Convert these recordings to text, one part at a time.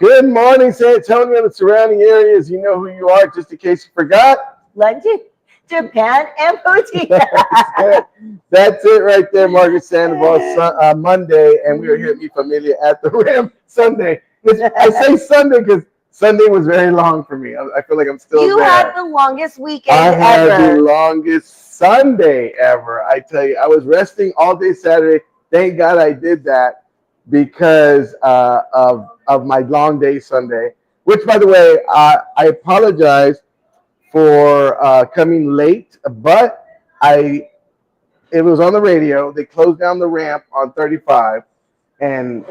Good morning, San Antonio and the surrounding areas. You know who you are, just in case you forgot. London, Japan, and Boutique. That's it right there, Margaret Sandoval, Monday, and we are here at Mi Familia at the Rim Sunday. I say Sunday because Sunday was very long for me. I feel like I'm still You there. had the longest weekend I had ever. the longest Sunday ever. I tell you, I was resting all day Saturday. Thank God I did that because of my long day Sunday. Which, by the way, I apologize for coming late, but it was on the radio. They closed down the ramp on 35, and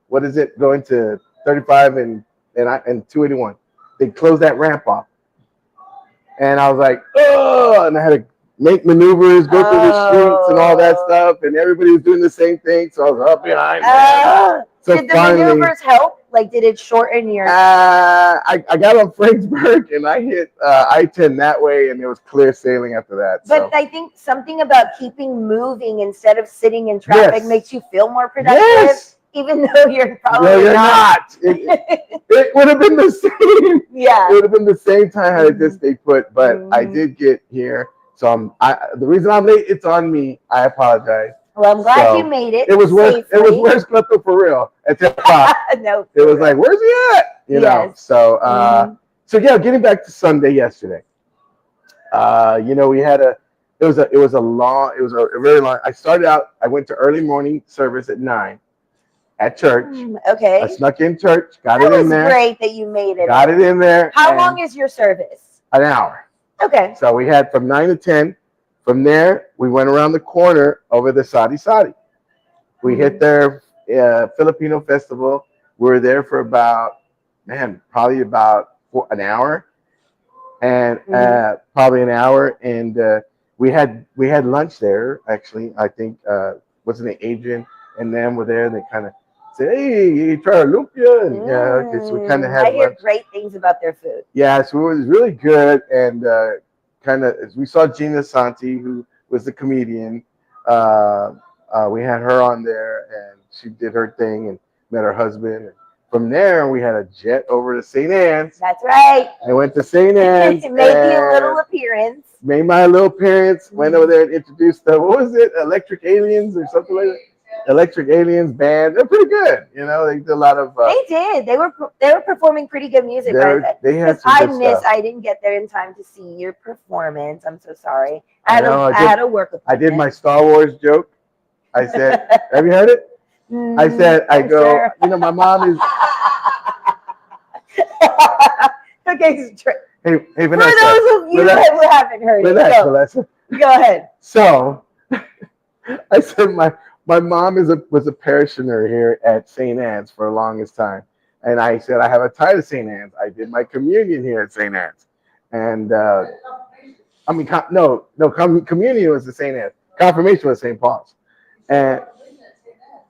what is it going to 35 and 281? They closed that ramp off, and I was like, oh, and I had to make maneuvers, go through the streets and all that stuff, and everybody was doing the same thing, so I was up behind. So did the maneuvers help? Like, did it shorten your? I got on Fredericksburg and I hit I-10 that way, and it was clear sailing after that. But I think something about keeping moving instead of sitting in traffic makes you feel more productive, even though you're probably not. It would have been the same. Yeah, it would have been the same time had I just stayed put. But I did get here, so the reason I'm late, it's on me. I apologize. Well, I'm glad you made it. It was worse. It was worse, Cleto, for real. At 10 o'clock. No, it was like, where's he at? You know. So, so yeah, getting back to Sunday yesterday. We had it was a very long. I started out. I went to early morning service at 9 at church. Okay. I snuck in church. Got it in there. Great that you made it. Got it in there. How long is your service? An hour. Okay. So we had from 9 to 10. From there, we went around the corner over the Sadi Sadi. We hit their Filipino festival. We were there for probably about an hour, and probably an hour. And we had lunch there. Actually, I think wasn't it Adrian and them were there. And they kind of said, "Hey, you try to lumpia?" And okay, so we kind of had. I hear great things about their food. Yeah, so it was really good, and we saw Gina Santi, who was the comedian. We had her on there, and she did her thing and met her husband. And from there, we had a jet over to St. Anne's. That's right. I went to St. Anne's. Made a little appearance. Made my little appearance. Went over there and introduced the, what was it, Electric Aliens or something like that? Electric Aliens band. They're pretty good. You know, they did a lot of. They did. They were performing pretty good music. They had some good stuff. I didn't get there in time to see your performance. I'm so sorry. I had a work appointment. I did my Star Wars joke. I said, "Have you heard it?" I said, sure. My mom is. Okay. Hey, Vanessa. For those of you that haven't heard it, Vanessa. Go ahead. So, I said my mom was a parishioner here at St. Anne's for the longest time. And I said, I have a tie to St. Anne's. I did my communion here at St. Anne's. And, communion was at St. Anne's. Confirmation was St. Paul's. And,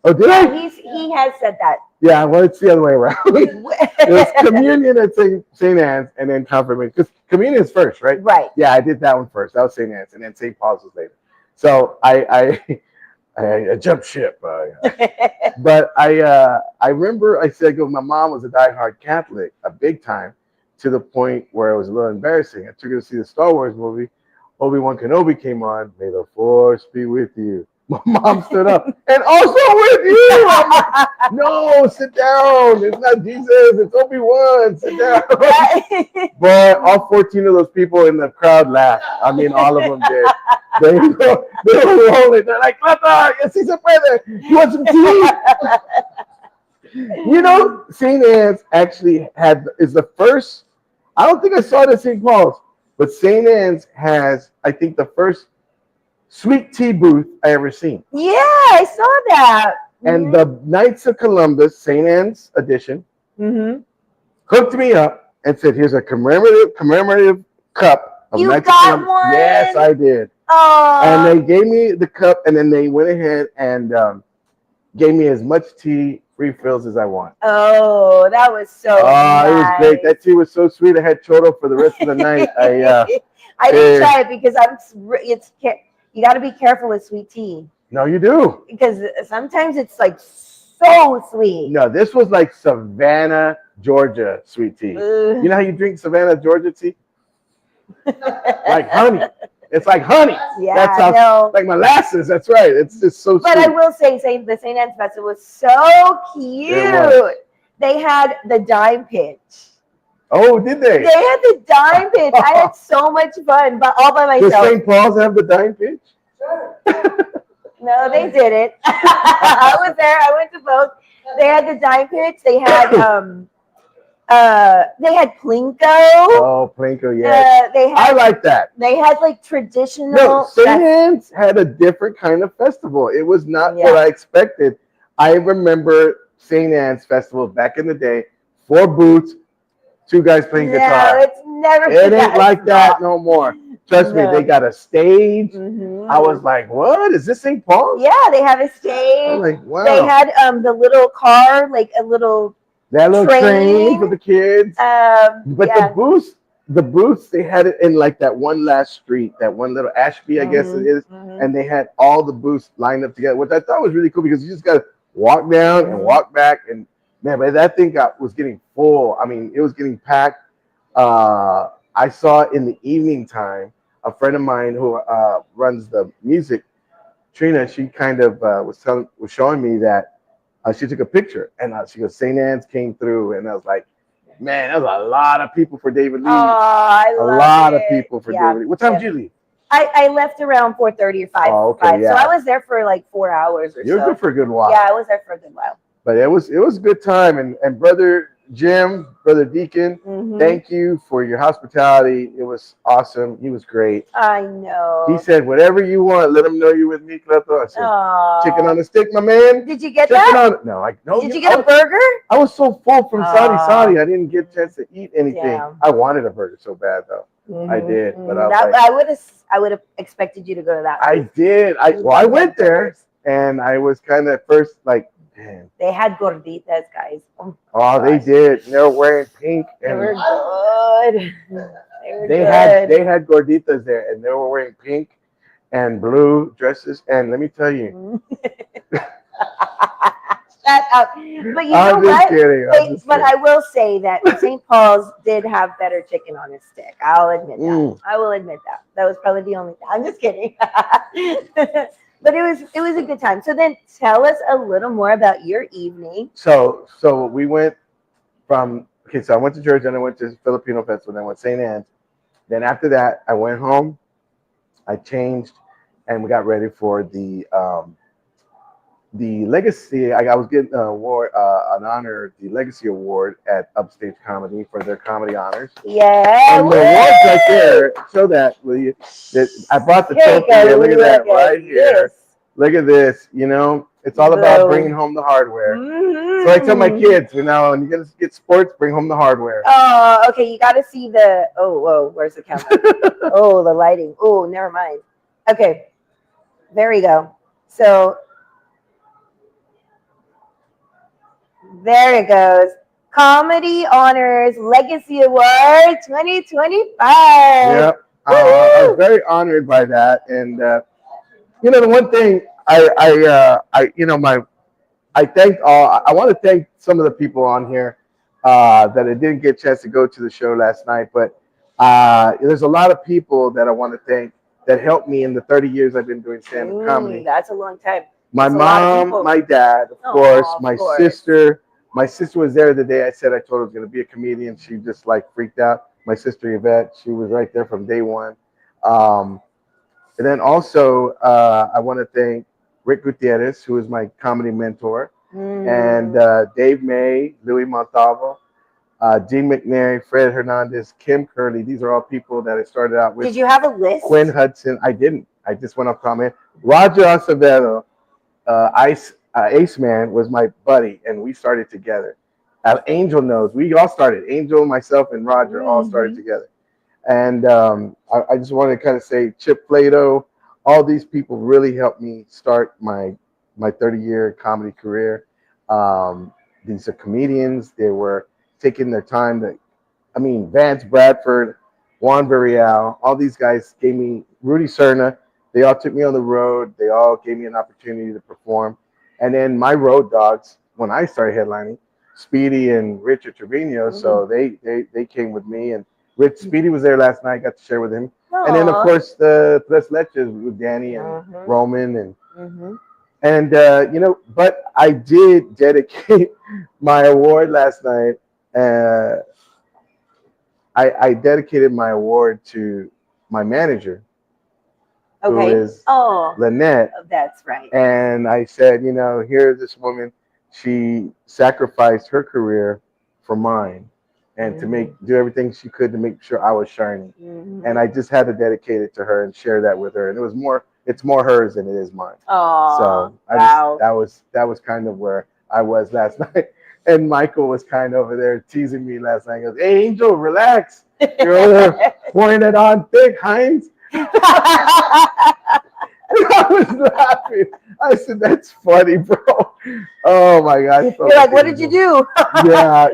did I? He has said that. Yeah, well, it's the other way around. It was communion at St. Anne's and then confirmation. Because communion is first, right? Right. Yeah, I did that one first. That was St. Anne's. And then St. Paul's was later. So I jumped ship. But I remember I said, my mom was a diehard Catholic, a big time, to the point where it was a little embarrassing. I took her to see the Star Wars movie. Obi-Wan Kenobi came on. May the Force be with you. My mom stood up, and also with you. I'm like, no, sit down. It's not Jesus. It's Obi-Wan. Sit down. But all 14 of those people in the crowd laughed. I mean, all of them did. They were rolling. They're like, Cleto, yes, he's a brother. You want some tea? St. Anne's actually is the first. I don't think I saw it at St. Paul's, but St. Anne's has, I think, the first sweet tea booth I ever seen. Yeah, I saw that. And the Knights of Columbus, St. Anne's edition, hooked me up and said, "Here's a commemorative cup of Knights of Columbus." One? Yes, I did. Oh. And they gave me the cup, and then they went ahead and gave me as much tea refills as I want. Oh, that was so nice. It was great. That tea was so sweet. I had choro for the rest of the night. I didn't try it because you got to be careful with sweet tea. No, you do. Because sometimes it's like so sweet. No, this was like Savannah, Georgia sweet tea. You know how you drink Savannah, Georgia tea? Like honey. It's like honey. Yeah, that's how, no. like molasses. That's right. It's just so But sweet. I will say, the St. Anne's Festival was so cute. They had the dime pitch. Oh, did they? They had the dime pitch. I had so much fun, but all by myself. Does St. Paul's have the dime pitch? Sure. No, they didn't. I was there. I went to both. They had the dime pitch. They had Plinko. Oh, Plinko, yeah. I like that. They had like traditional. No, St. Anne's had a different kind of festival. It was not what I expected. I remember St. Anne's festival back in the day. 4 booths, 2 guys playing guitar. No, it's never. It ain't like that no more. Trust me, they got a stage. I was like, what? Is this St. Paul? Yeah, they have a stage. I'm like, wow. They had the little car, like a little train for the kids. But the booths, they had it in like that one last street, that one little Ashby, I guess it is. And they had all the booths lined up together, which I thought was really cool because you just got to walk down and walk back. And man, but that thing was getting full. I mean, it was getting packed. I saw in the evening time, a friend of mine who runs the music, Trina, she kind of was showing me that she took a picture and she goes, St. Anne's came through. And I was like, man, that was a lot of people for David Lee. Oh, I love a lot of people for David Lee. What time did you leave? I left around 4:30 or 5. Oh, okay, so I was there for like 4 hours or so. You were good for a good while. Yeah, I was there for a good while. But it was a good time. And Brother Jim, Brother Deacon, thank you for your hospitality. It was awesome. He was great. I know. He said, whatever you want, let him know you're with me, Cleto. I said, chicken on the stick, my man. Did you get chicken that? No, Did you get a burger? I was so full from Saudi. I didn't get a chance to eat anything. Yeah. I wanted a burger so bad, though. I did. But I would have expected you to go to that. I did. I went there, and I was kind of first like, man. They had gorditas, guys. Oh, they did. They were wearing pink. And they were good. They had gorditas there, and they were wearing pink and blue dresses. And let me tell you. Shut up. But you know what? But I will say that St. Paul's did have better chicken on a stick. I'll admit that. I will admit that. That was probably the only thing. I'm just kidding. But it was a good time. So then tell us a little more about your evening. So we went from, so I went to church and I went to Filipino Festival, then I went to St. Anne's. Then after that, I went home, I changed, and we got ready for the Legacy. I was getting an award, an honor, the Legacy Award at Upstage Comedy for their comedy honors. Yeah. And the awards right there, show that, will you? I brought the trophy here. Look at that right here. Look at this. You know, it's all about bringing home the hardware. So I tell my kids, when you're going to get sports, bring home the hardware. Oh, okay. You got to see the, whoa, where's the camera? The lighting. Oh, never mind. Okay. There we go. So there it goes. Comedy Honors Legacy Award 2025. Yep. I was very honored by that. And, the one thing I want to thank some of the people on here that I didn't get a chance to go to the show last night, but there's a lot of people that I want to thank that helped me in the 30 years I've been doing stand-up comedy. That's a long time. My mom, my dad, of course, my sister. My sister was there the day I said I told her I was going to be a comedian. She just like freaked out. My sister Yvette, she was right there from day one. And then also, I want to thank Rick Gutierrez, who is my comedy mentor, and Dave May, Louis Montalvo, Dean McNary, Fred Hernandez, Kim Curley. These are all people that I started out with. Did you have a list? Quinn Hudson. I didn't. I just went off comment. Roger Acevedo, Ace Man was my buddy, and we started together. Angel knows. We all started. Angel, myself, and Roger all started together. And I just want to kind of say Chip Cleto, all these people really helped me start my 30-year comedy career. These are comedians. They were taking their time. Vance Bradford, Juan Villarreal, all these guys gave me, Rudy Cerna, they all took me on the road. They all gave me an opportunity to perform. And then my road dogs, when I started headlining, Speedy and Richard Trevino. Mm-hmm. So they came with me, and Speedy was there last night. Got to share with him, Aww. and then of course the Tres Leches with Danny and Roman and but I did dedicate my award last night. I dedicated my award to my manager, who is Lynette. That's right. And I said, here's this woman. She sacrificed her career for mine, and to do everything she could to make sure I was shining. And I just had to dedicate it to her and share that with her. And it's more hers than it is mine. Oh, so that was kind of where I was last night. And Michael was kind of over there teasing me last night. He goes, "Hey, Angel, relax. You're over there pouring it on thick, Heinz." I was laughing. I said, "That's funny, bro." Oh my God! You're like, "What did you do?" Yeah.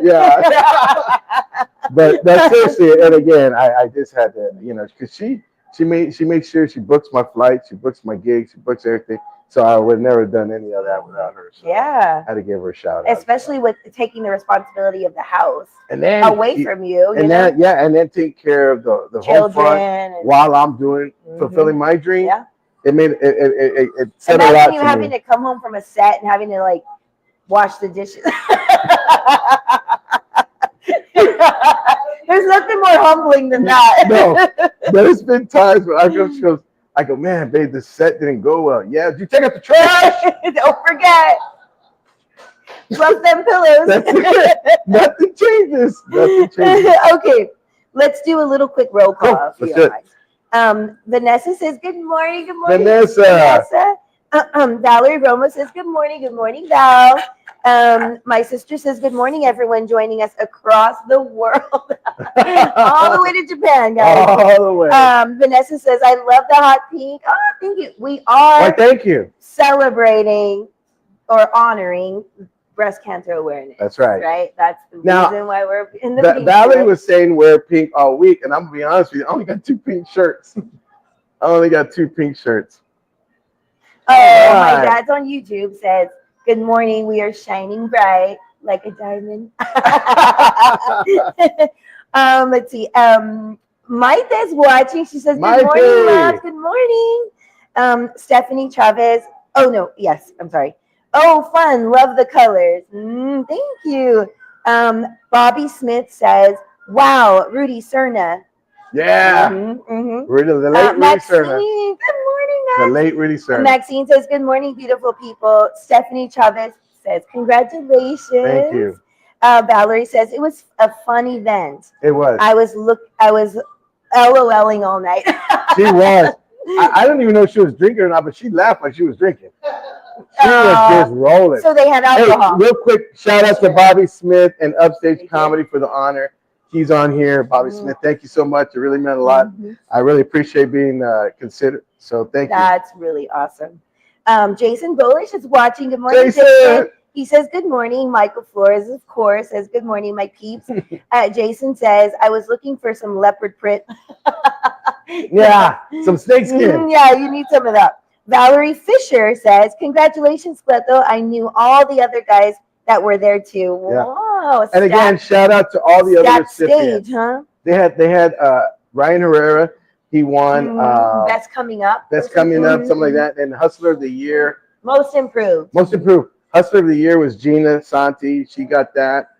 But seriously, and again, I just had to, because she made sure she books my flight, she books my gigs, she books everything. So I would have never done any of that without her. So I had to give her a shout out. Especially with taking the responsibility of the house and then away from you. And then take care of the home front while I'm fulfilling my dream. Yeah. It made it said a lot Imagine to you having me. to come home from a set and having to like wash the dishes. There's nothing more humbling than that. No, there's been times where I go, "Man, babe, the set didn't go well." "Yeah, did you take out the trash?" Don't forget. Fluff them pillows. That's it. Nothing changes. Okay, let's do a little quick roll call. Vanessa says, "Good morning, good morning." Vanessa. Valerie Roma says, "Good morning, Val." My sister says, "Good morning, everyone joining us across the world." All the way to Japan, guys. All the way. Vanessa says, "I love the hot pink." Oh, thank you. We are thank you. Celebrating or honoring breast cancer awareness. That's right. Right? That's the reason why we're in the pink. Valerie was saying wear pink all week, and I'm going to be honest with you, I only got 2 pink shirts. Oh, my dad's on YouTube says, "Good morning. We are shining bright like a diamond." Let's see. Maite's watching. She says, "Good morning, love. Good morning." Stephanie Chavez. Oh, no. Yes. I'm sorry. "Oh, fun. Love the colors." Thank you. Bobby Smith says, "Wow, Rudy Cerna." Yeah. Rudy, the late Rudy Cerna. Good morning, Max. The late Rudy Cerna. Maxine says, "Good morning, beautiful people." Stephanie Chavez says, "Congratulations." Thank you. Valerie says, "It was a fun event." It was. I was LOLing all night. She was. I don't even know if she was drinking or not, but she laughed like she was drinking. She was just rolling. So they had alcohol. Hey, real quick, shout out to Bobby Smith and Upstage Comedy for the honor. He's on here. Bobby Smith, thank you so much. It really meant a lot. I really appreciate being considered. So thank you. That's really awesome. Jason Bolish is watching. Good morning, Jason. He says, "Good morning." Michael Flores, of course, says, "Good morning, my peeps." Jason says, "I was looking for some leopard print." Yeah, some snakeskin. Yeah, you need some of that. Valerie Fisher says, "Congratulations, Cleto. I knew all the other guys that were there too." Wow. And again, shout out to all the other recipients. Stage, huh? They had Ryan Herrera. He won Best Coming Up. Something like that. And Hustler of the Year. Most Improved. Hustler of the Year was Gina Santi. She got that.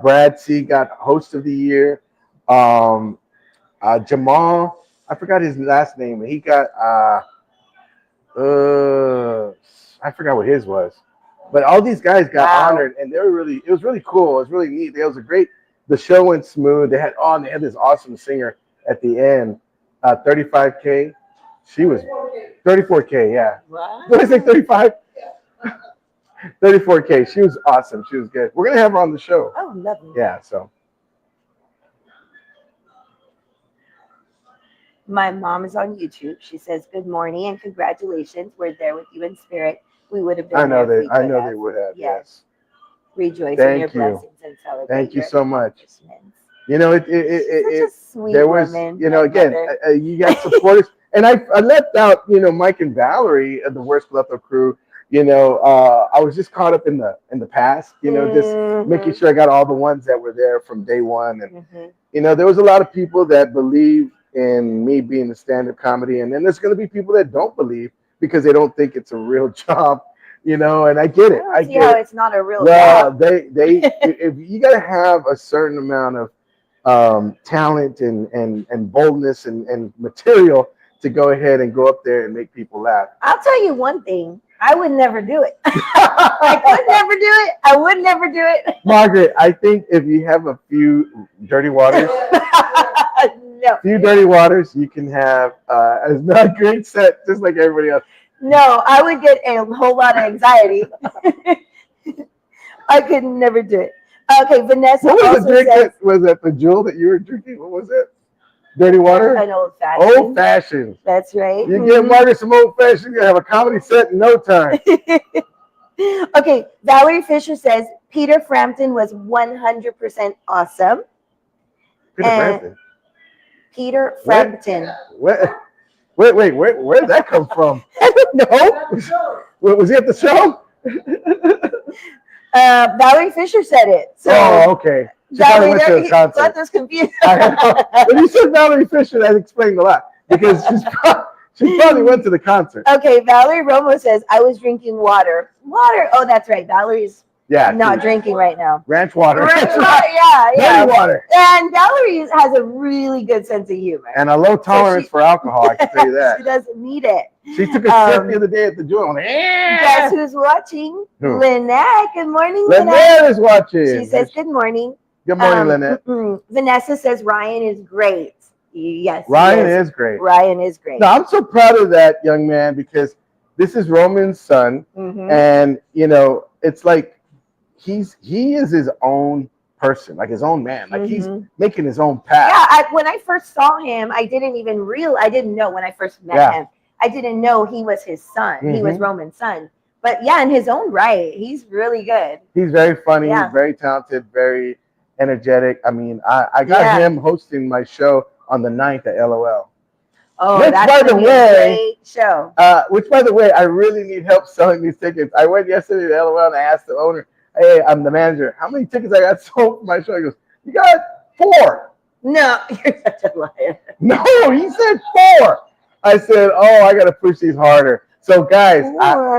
Brad C got Host of the Year. Jamal, I forgot his last name. He got I forgot what his was. But all these guys got honored, and it was really cool. It was really neat. The show went smooth. They had this awesome singer at the end, 35K. She was 34K, yeah. What? Did I say 35? 34K. She was awesome. She was good. We're gonna have her on the show. Oh, lovely. Yeah, so. My mom is on YouTube. She says, "Good morning and congratulations. We're there with you in spirit. We would have been." I know they would have. Yes. Rejoice in your blessings and celebrate. Thank you so much. Such a sweet woman. Again, you got supporters, and I left out, Mike and Valerie of the Worst Cleto crew. I was just caught up in the past, just making sure I got all the ones that were there from day one. And there was a lot of people that believe in me being a stand-up comedy, and then there's going to be people that don't believe because they don't think it's a real job. And I get it. I get how it. it's not a real Well, job. they if you got to have a certain amount of talent and boldness and material to go ahead and go up there and make people laugh. I'll tell you one thing. I would never do it. I would never do it. I would never do it. Margaret, I think if you have a few dirty waters, no. few dirty waters, you can have a not great set just like everybody else. No, I would get a whole lot of anxiety. I could never do it. Okay, Vanessa. What was also the drink? says, Was that the Jewel that you were drinking? What was it? Dirty water? An old fashioned. Old fashioned. That's right. You get Margaret some old fashioned, you're going to have a comedy set in no time. Okay, Valerie Fisher says Peter Frampton was 100% awesome. Peter Frampton? Peter Frampton. Wait, where did that come from? I don't know. Was he at the show? Valerie Fisher said it. So okay. She Valerie, probably went to a concert. got this confused. When you said Valerie Fisher, that explained a lot because she probably went to the concert. Okay, Valerie Romo says I was drinking water. Water. Oh, that's right. Valerie's not drinking right now. Ranch water. Ranch water. Yeah. Dirty water. And Valerie has a really good sense of humor and a low tolerance for alcohol. I can tell you that. She doesn't need it. She took a sip the other day at the joint. Guess who's watching? Who? Lynette. Good morning, Lynette is watching. She says good morning. Good morning, Lynette. Vanessa says Ryan is great. Yes, Ryan is great. Ryan is great. No, I'm so proud of that young man because this is Roman's son, and it's like he is his own person, like his own man, like he's making his own path. Yeah, when I first saw him, I didn't know when I first met him. I didn't know he was his son. He was Roman's son. But yeah, in his own right, he's really good. He's very funny. He's very talented, very energetic. I mean, I got him hosting my show on the 9th at LOL. Oh, that's a great show. Which, by the way, I really need help selling these tickets. I went yesterday to LOL and I asked the owner, hey, I'm the manager, how many tickets I got sold for my show? He goes, you got 4. No, you're such a liar. No, he said 4. I said, oh, I got to push these harder. So, guys,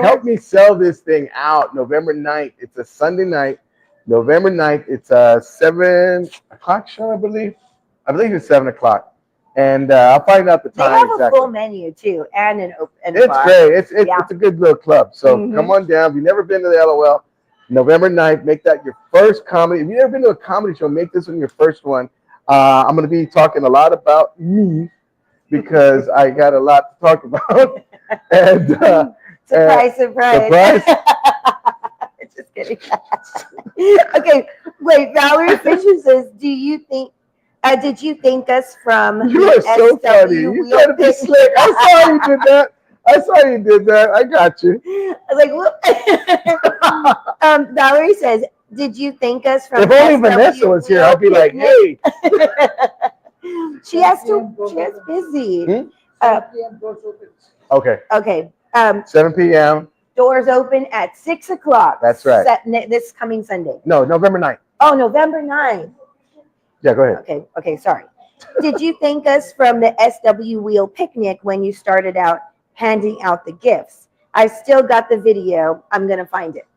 help me sell this thing out November 9th. It's a Sunday night. November 9th. It's a 7 o'clock show, I believe. I believe it's 7 o'clock. And I'll find out the time. They have a full menu, too, and an open It's bar. Great. It's a good little club. So come on down. If you've never been to the LOL, November 9th, make that your first comedy. If you've never been to a comedy show, make this one your first one. I'm going to be talking a lot about me because I got a lot to talk about. And surprise. Just kidding. Okay, wait. Valerie Fisher says, did you think us from you are so funny. You trying to be slick. I saw you did that. I got you. I was like, Valerie says, did you think us from if only Vanessa was here, I'd be like, hey. She's busy. Okay. 7 p.m. Doors open at 6 o'clock. That's right. This coming Sunday. No, November 9th. Oh, November 9th. Yeah, go ahead. Okay, sorry. Did you thank us from the SW Wheel picnic when you started out handing out the gifts? I've still got the video. I'm going to find it.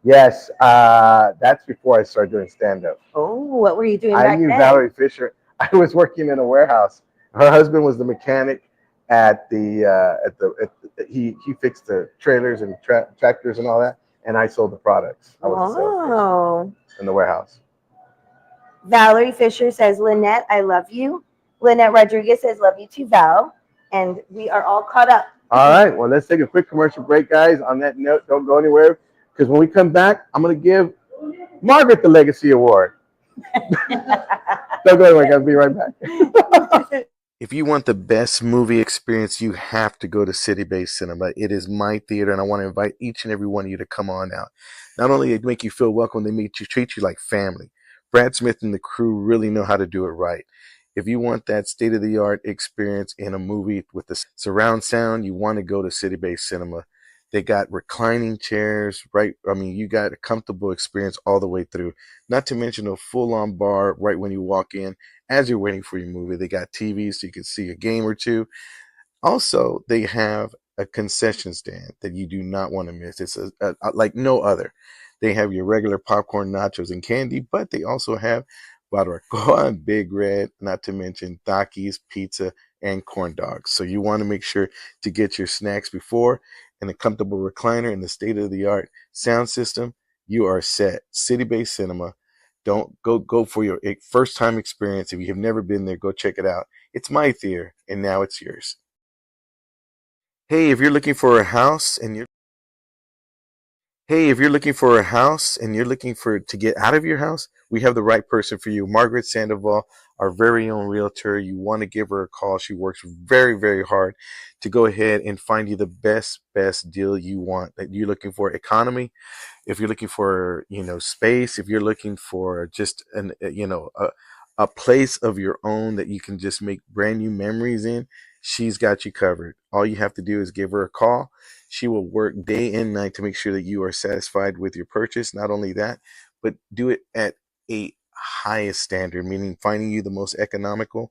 Yes, that's before I started doing stand-up. Oh, what were you doing I knew Valerie Fisher. I was working in a warehouse. Her husband was the mechanic at he fixed the trailers and tractors and all that, and I sold the products. I was a salesperson in the warehouse. Valerie Fisher says, Lynette, I love you. Lynette Rodriguez says, love you too, Val. And we are all caught up. All right, well, let's take a quick commercial break, guys. On that note, don't go anywhere, because when we come back, I'm going to give Margaret the Legacy Award. Don't go anywhere, guys. Be right back. If you want the best movie experience, you have to go to City Base Cinema. It is my theater, and I want to invite each and every one of you to come on out. Not only they make you feel welcome, they treat you like family. Brad Smith and the crew really know how to do it right. If you want that state-of-the-art experience in a movie with the surround sound, you want to go to City Base Cinema. They got reclining chairs, right? I mean, you got a comfortable experience all the way through. Not to mention a full-on bar right when you walk in as you're waiting for your movie. They got TVs so you can see a game or two. Also, they have a concession stand that you do not want to miss. It's like no other. They have your regular popcorn, nachos, and candy, but they also have barbacoa and Big Red, not to mention Takis, pizza, and corn dogs. So you want to make sure to get your snacks before and a comfortable recliner and the state-of-the-art sound system. You are set. City-based cinema. Don't go for your first time experience. If you have never been there, go check it out. It's my theater, and now it's yours. Hey, if you're looking for a house and you're Hey, if you're looking for a house and you're looking for to get out of your house, we have the right person for you. Margaret Sandoval, our very own realtor. You want to give her a call. She works very, very hard to go ahead and find you the best deal you want. That you're looking for economy, if you're looking for, space, if you're looking for just a place of your own that you can just make brand new memories in, she's got you covered. All you have to do is give her a call. She will work day and night to make sure that you are satisfied with your purchase. Not only that, but do it at a highest standard, meaning finding you the most economical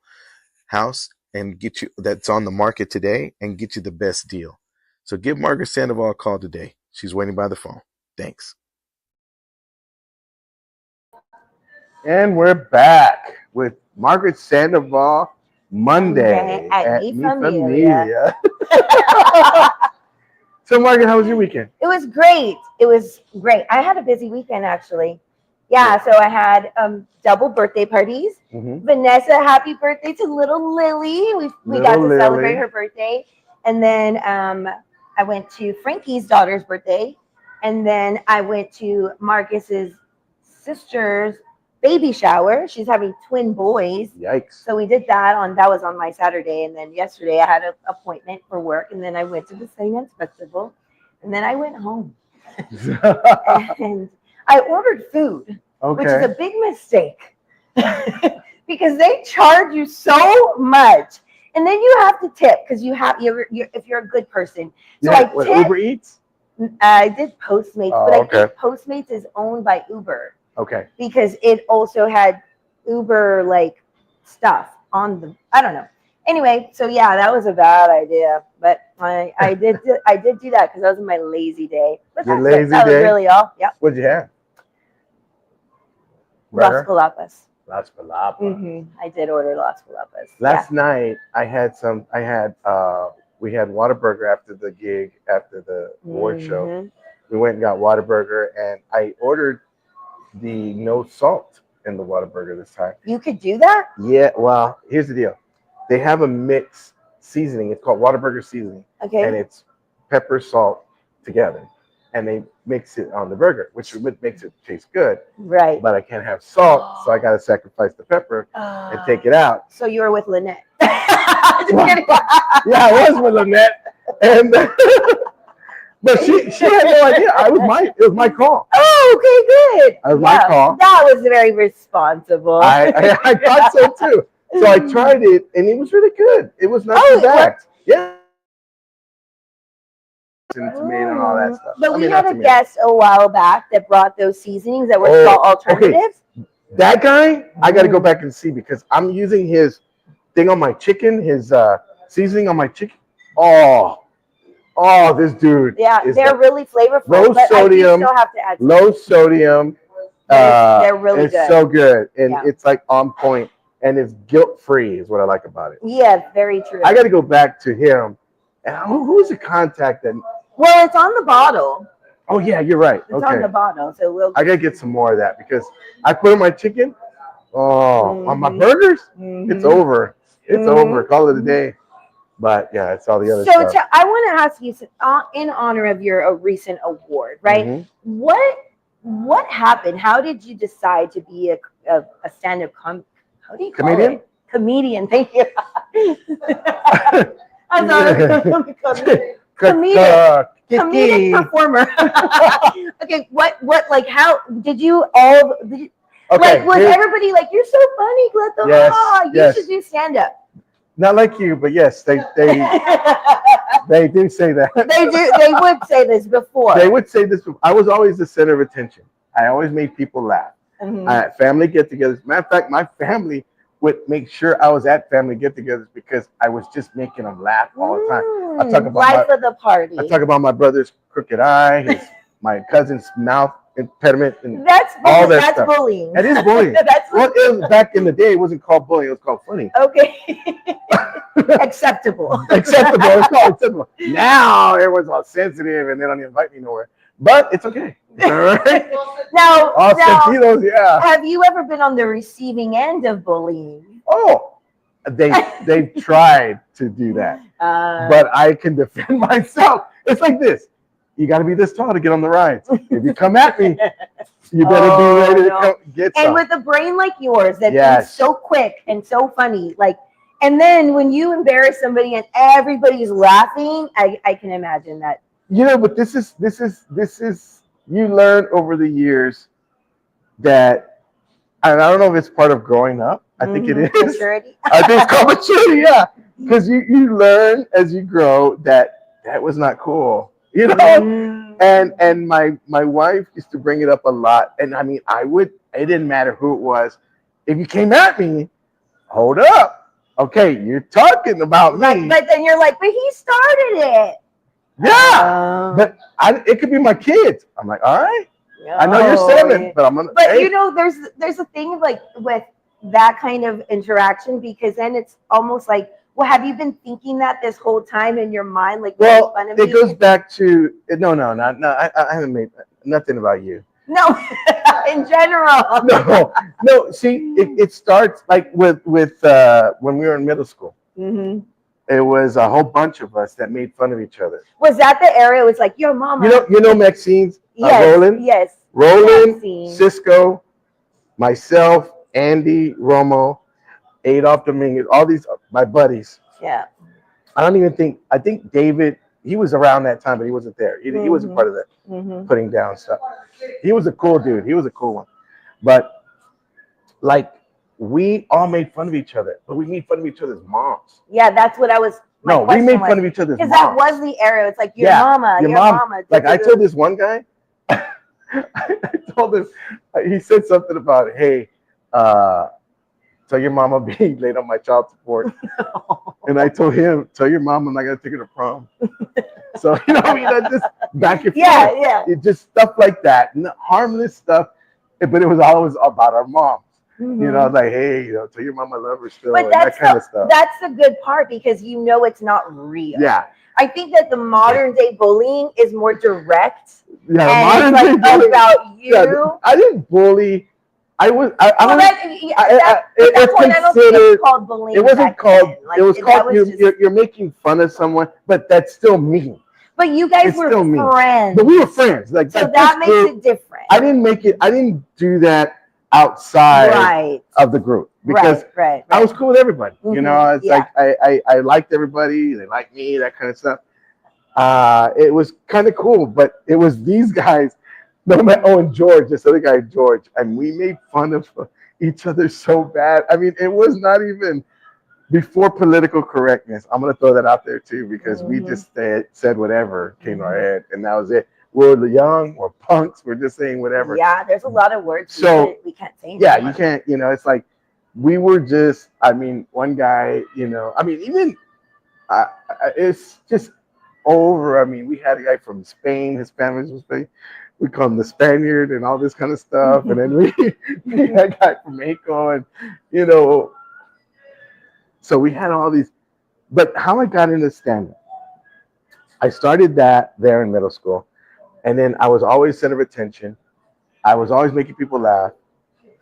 house and get you that's on the market today and get you the best deal. So give Margaret Sandoval a call today. She's waiting by the phone. Thanks. And we're back with Margaret Sandoval Monday at Mi Familia. Familia. So, Margaret, how was your weekend? It was great. It was great. I had a busy weekend, actually. Yeah, so I had double birthday parties. Mm-hmm. Vanessa, happy birthday to little Lily. We got to celebrate her birthday. And then I went to Frankie's daughter's birthday. And then I went to Marcus's sister's baby shower. She's having twin boys. Yikes. So we did that was on my Saturday. And then yesterday I had an appointment for work. And then I went to the Sundance Festival. And then I went home. And I ordered food, which is a big mistake because they charge you so much. And then you have to tip because if you're a good person. So yeah, Uber Eats? I did Postmates, but I think Postmates is owned by Uber. Okay. Because it also had Uber stuff on I don't know. Anyway, so yeah, that was a bad idea, but I did do that because that was my lazy day. But your lazy that day? Was really all. Yep. What'd you have? Las Palapas. Las Palapas. Mm-hmm. I did order Las Palapas. Last night we had Whataburger after the gig, after the award show. We went and got Whataburger, and I ordered the no salt in the Whataburger this time. You could do that? Yeah, well, here's the deal. They have a mix seasoning. It's called Whataburger seasoning. Okay. And it's pepper, salt together. And they mix it on the burger, which makes it taste good. Right. But I can't have salt, so I got to sacrifice the pepper and take it out. So you were with Lynette. Just kidding. Yeah, I was with Lynette. And but she had no idea. It was my call. Oh, okay, good. It was my call. That was very responsible. I thought so too. So I tried it, and it was really good. It was not too bad. Yeah. And tomato and all that stuff. But we had a guest a while back that brought those seasonings that were called alternatives. Okay. That guy, I got to go back and see because I'm using his thing on my chicken, his seasoning on my chicken. Oh, this dude. Yeah, they're really flavorful. Low sodium. I still have to add low sodium. They're really good. It's so good, and it's like on point, and it's guilt-free is what I like about it. Yeah, very true. I got to go back to him. And who's the contact that? Well, it's on the bottle. Oh yeah, you're right. It's on the bottle, so I gotta get some more of that because I put on my chicken. Oh, on my burgers, it's over. It's over. Call it a day. But yeah, it's all the other stuff. So I want to ask you, in honor of your recent award, right? What happened? How did you decide to be a stand-up how do you call comedian? It? Comedian. Thank you. I thought comedic performer. Okay, what how did you all was everybody like, you're so funny, Cleto? Yes, You should do stand-up. Not like you, but yes, they they do say that. They do. They would say this before. They would say this. I was always the center of attention. I always made people laugh. Family get-togethers. Matter of fact, my family would make sure I was at family get-togethers because I was just making them laugh all the time. I talk about life of the party. I talk about my brother's crooked eye, my cousin's mouth impediment, and that's all that that's stuff. Bullying. It is bullying. Well, it was, back in the day, it wasn't called bullying. It was called funny. Okay. Acceptable. Acceptable. It's called acceptable. Now everyone's all sensitive and they don't invite me nowhere. But it's okay. All right. Now, sentidos, yeah. Have you ever been on the receiving end of bullying? Oh, they've tried to do that, but I can defend myself. It's like this: you got to be this tall to get on the rides. If you come at me, you better be ready to come get some. And with a brain like yours that thinks so quick and so funny, like, and then when you embarrass somebody and everybody's laughing, I can imagine that. You know, but this is you learn over the years that, and I don't know if it's part of growing up. I think it is. Maturity. I think it's called maturity, yeah. Because you learn as you grow that was not cool, you know. And my wife used to bring it up a lot, and I mean, it didn't matter who it was. If you came at me, hold up, okay, you're talking about me. But then you're like, but he started it. Yeah, but it could be my kids. I'm like, all right, I know you're 7, but I'm gonna. But you know, there's a thing like with that kind of interaction, because then it's almost like, well, have you been thinking that this whole time in your mind? Like, well, fun of it me? goes back to no. I haven't made nothing about you. No, in general. No. See, it starts like with when we were in middle school. It was a whole bunch of us that made fun of each other. Was that the area? It was like, your mama. You know Maxine's Roland? Yes. Roland, Cisco, myself, Andy, Romo, Adolf Dominguez, all these my buddies. Yeah. I think David, he was around that time, but he wasn't there. He wasn't part of that putting down stuff. He was a cool dude. He was a cool one. But like, we all made fun of each other, but we made fun of each other's moms. Yeah, that's what I was. No, we made fun of each other's moms. Because that was the area. It's like your mama. Like I told this one guy, I told him, he said something about, hey, tell your mama be late on my child support. And I told him, tell your mom I'm not gonna take her to prom. So you know what I mean? That just back and forth. Yeah. It just stuff like that, harmless stuff, but it was always about our moms. You know, like, hey, tell your mom I love her still, and that kind of stuff. That's the good part, because it's not real. Yeah. I think that the modern day bullying is more direct. Yeah, and modern it's day bullying. about you. Yeah, I didn't bully. I was. It's considered called bullying. It wasn't called. Like, it was called. You're making fun of someone, but that's still mean. But you guys were friends. But we were friends. Like, so that makes it different. I didn't do that outside of the group, because right. I was cool with everybody. You know, it's like I liked everybody. They liked me. That kind of stuff. It was kind of cool, but it was these guys. And George, this other guy, George, and we made fun of each other so bad. I mean, it was not even before political correctness. I'm going to throw that out there too, because we just said whatever came to our head, and that was it. We're the young, we're punks, we're just saying whatever. Yeah, there's a lot of words we can't say anymore. Yeah, you can't, it's like, we were just, I mean, one guy, I mean, even, it's just over. I mean, we had a guy from Spain, his family was from Spain. We call him the Spaniard and all this kind of stuff. And then we had a guy from Mexico, and, so we had all these. But how I got into stand-up, I started that there in middle school. And then I was always center of attention. I was always making people laugh.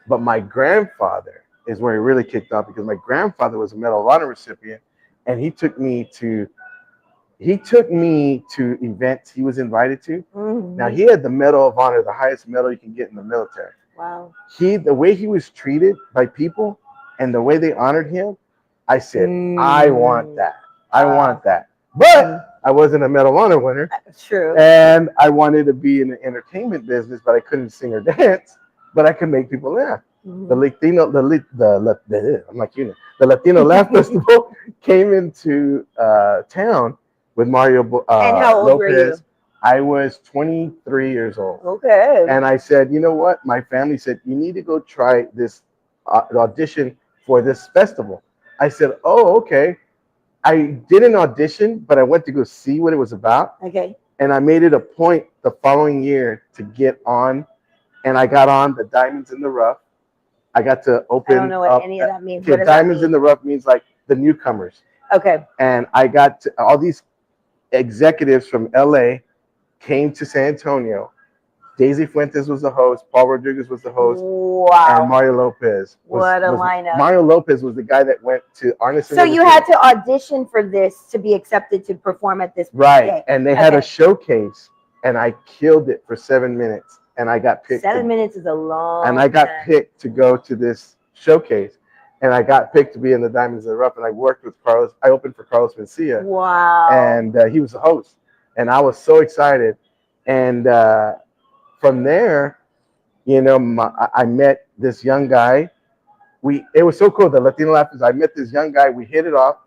But my grandfather is where it really kicked off, because my grandfather was a Medal of Honor recipient, and he took me to events he was invited to. Now, he had the Medal of Honor, the highest medal you can get in the military. Wow. The way he was treated by people and the way they honored him, I said, I want that. I want that. But I wasn't a Medal of Honor winner. True. And I wanted to be in the entertainment business, but I couldn't sing or dance, but I could make people laugh. The Latino, I'm like, you know, the Latino Laugh Festival came into town with Mario And how old were you? Lopez. I was 23 years old. Okay. And I said, you know what? My family said, you need to go try this audition for this festival. I said, oh, okay. I did an audition, but I went to go see what it was about. Okay. And I made it a point the following year to get on. And I got on the Diamonds in the Rough. I got to open. I don't know what any of that means. Okay, what does Diamonds that mean? in the Rough means like the newcomers. Okay. And I got to, all these executives from LA came to San Antonio. Daisy Fuentes was the host. Paul Rodriguez was the host. Wow. And Mario Lopez. What a lineup. Mario Lopez was the guy that went to Arneson. So you had to audition for this to be accepted to perform at this day. And they had a showcase, and I killed it for 7 minutes. And I got picked. 7 minutes is a long And I got picked to go to this showcase. And I got picked to be in the Diamonds in the Rough. And I worked with Carlos. I opened for Carlos Mencia. Wow. And he was the host. And I was so excited. And from there, you know, I met this young guy. It was so cool. The Latino Laugh Festival. I met this young guy. We hit it off.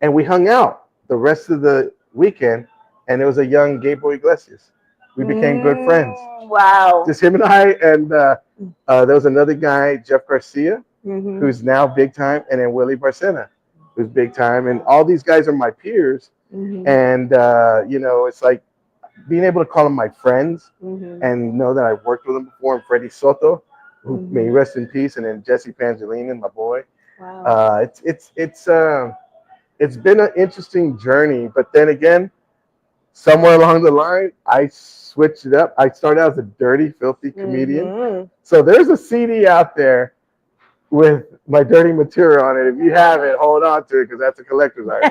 And we hung out the rest of the weekend. And it was a young Gabriel Iglesias. We became good friends. Wow. Just him and I. And there was another guy, Jeff Garcia, who's now big time. And then Willie Barcena, who's big time. And all these guys are my peers. And, you know, it's like being able to call them my friends and know that I've worked with them before. And Freddie Soto, who may rest in peace. And then Jesse Pangilinan, my boy. Wow. It's been an interesting journey. But then again, somewhere along the line, I switched it up. I started out as a dirty, filthy comedian. So there's a CD out there with my dirty material on it. If you have it, hold on to it because that's a collector's item.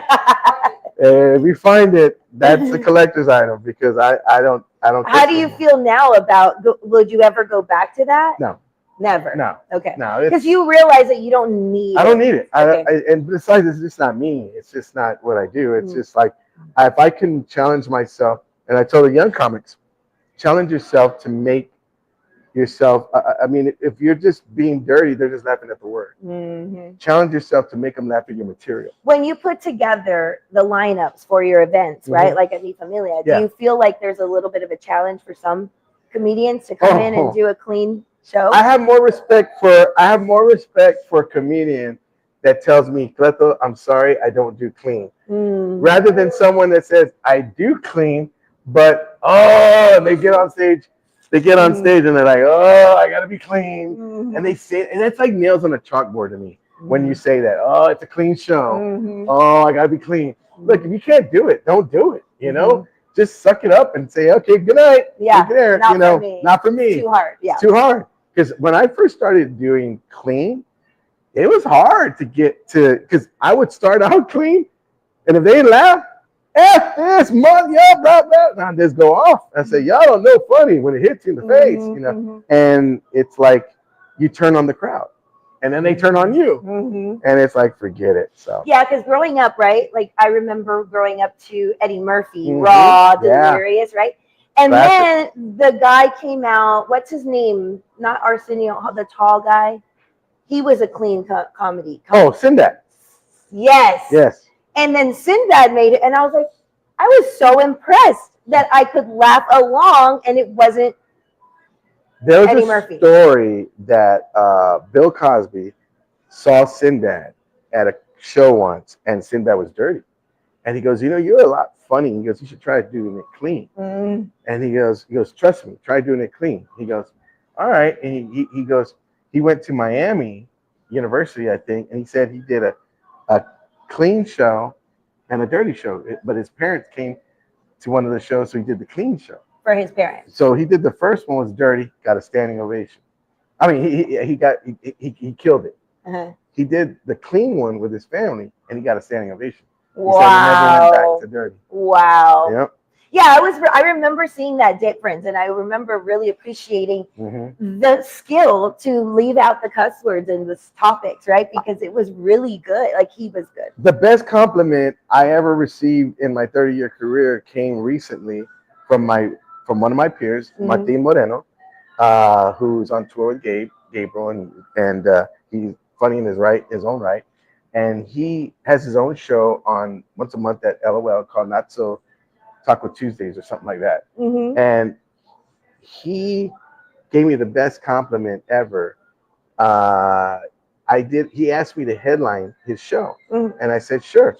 And if you find it, that's a collector's item because I don't. How do you feel now about? Would you ever go back to that? No. Never. No. Okay. No. Because you realize that you don't need. I don't need it. Okay. And besides, it's just not me. It's just not what I do. It's just like if I can challenge myself, and I tell the young comics, challenge yourself to make yourself. I mean, if you're just being dirty, they're just laughing at the word. Challenge yourself to make them laugh at your material. When you put together the lineups for your events, right, like at Mi Familia, do you feel like there's a little bit of a challenge for some comedians to come in and do a clean show? I have more respect for a comedian that tells me, Cleto, I'm sorry, I don't do clean. Rather than someone that says, I do clean, but they get on stage. They get on stage and they're like, oh, I got to be clean. And they say, and it's like nails on a chalkboard to me when you say that. Oh, it's a clean show. Oh, I got to be clean. Look, if you can't do it, don't do it. You know, just suck it up and say, okay, good night. Yeah, there. Not you know, for me. Not for me. It's too hard. Yeah, it's too hard. Because when I first started doing clean, it was hard to get to. Because I would start out clean, and if they didn't laugh, this month, blah, blah. And just go off. I say, y'all don't know funny when it hits you in the face, you know. And it's like you turn on the crowd, and then they turn on you, and it's like forget it. So yeah, because growing up, right? Like I remember growing up to Eddie Murphy, Raw, Delirious, right? And then the guy came out. What's his name? Not Arsenio, the tall guy. He was a clean comedy. Oh, Sinbad. Yes. And then Sinbad made it, and I was like, I was so impressed that I could laugh along, and it wasn't there was Eddie a Murphy. Story that Bill Cosby saw Sinbad at a show once, and Sinbad was dirty, and he goes, you know, you're a lot funny. He goes, you should try doing it clean. And he goes, trust me, try doing it clean. He goes, all right, and he goes, he went to Miami University, I think, and he said he did a clean show and a dirty show, but his parents came to one of the shows, so he did the clean show for his parents. So he did the first one was dirty, got a standing ovation. I mean, he killed it. He did the clean one with his family, and he got a standing ovation. Wow! He said he never went back to dirty. Wow! Yep. Yeah, I remember seeing that difference, and I remember really appreciating the skill to leave out the cuss words and the topics, right? Because it was really good. Like he was good. The best compliment I ever received in my 30-year career came recently from one of my peers, Martin Moreno, who's on tour with Gabriel, and he's funny in his own right, and he has his own show on once a month at LOL called Not So Taco Tuesdays or something like that. Mm-hmm. And he gave me the best compliment ever. Uh, He asked me to headline his show, and I said sure.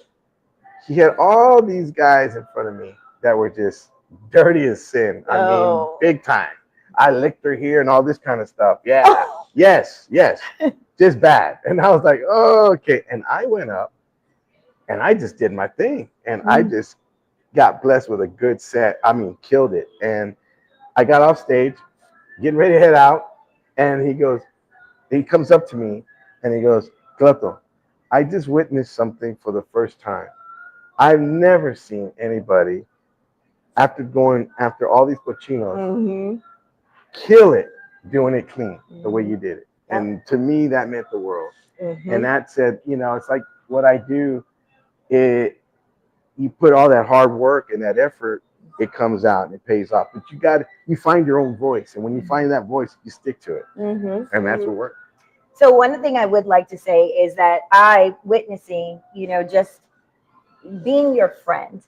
He had all these guys in front of me that were just dirty as sin. I mean, big time. I licked her here and all this kind of stuff. Yeah. Yes. Just bad. And I was like, oh, okay. And I went up and I just did my thing. And I just got blessed with a good set. I mean, killed it. And I got off stage, getting ready to head out. And he comes up to me and he goes, Cleto, I just witnessed something for the first time. I've never seen anybody after going after all these cochinos kill it doing it clean the way you did it. And to me, that meant the world. And that said, it's like what I do, you put all that hard work and that effort, it comes out and it pays off. But you find your own voice. And when you find that voice, you stick to it. And that's what works. So one thing I would like to say is that witnessing, just being your friend,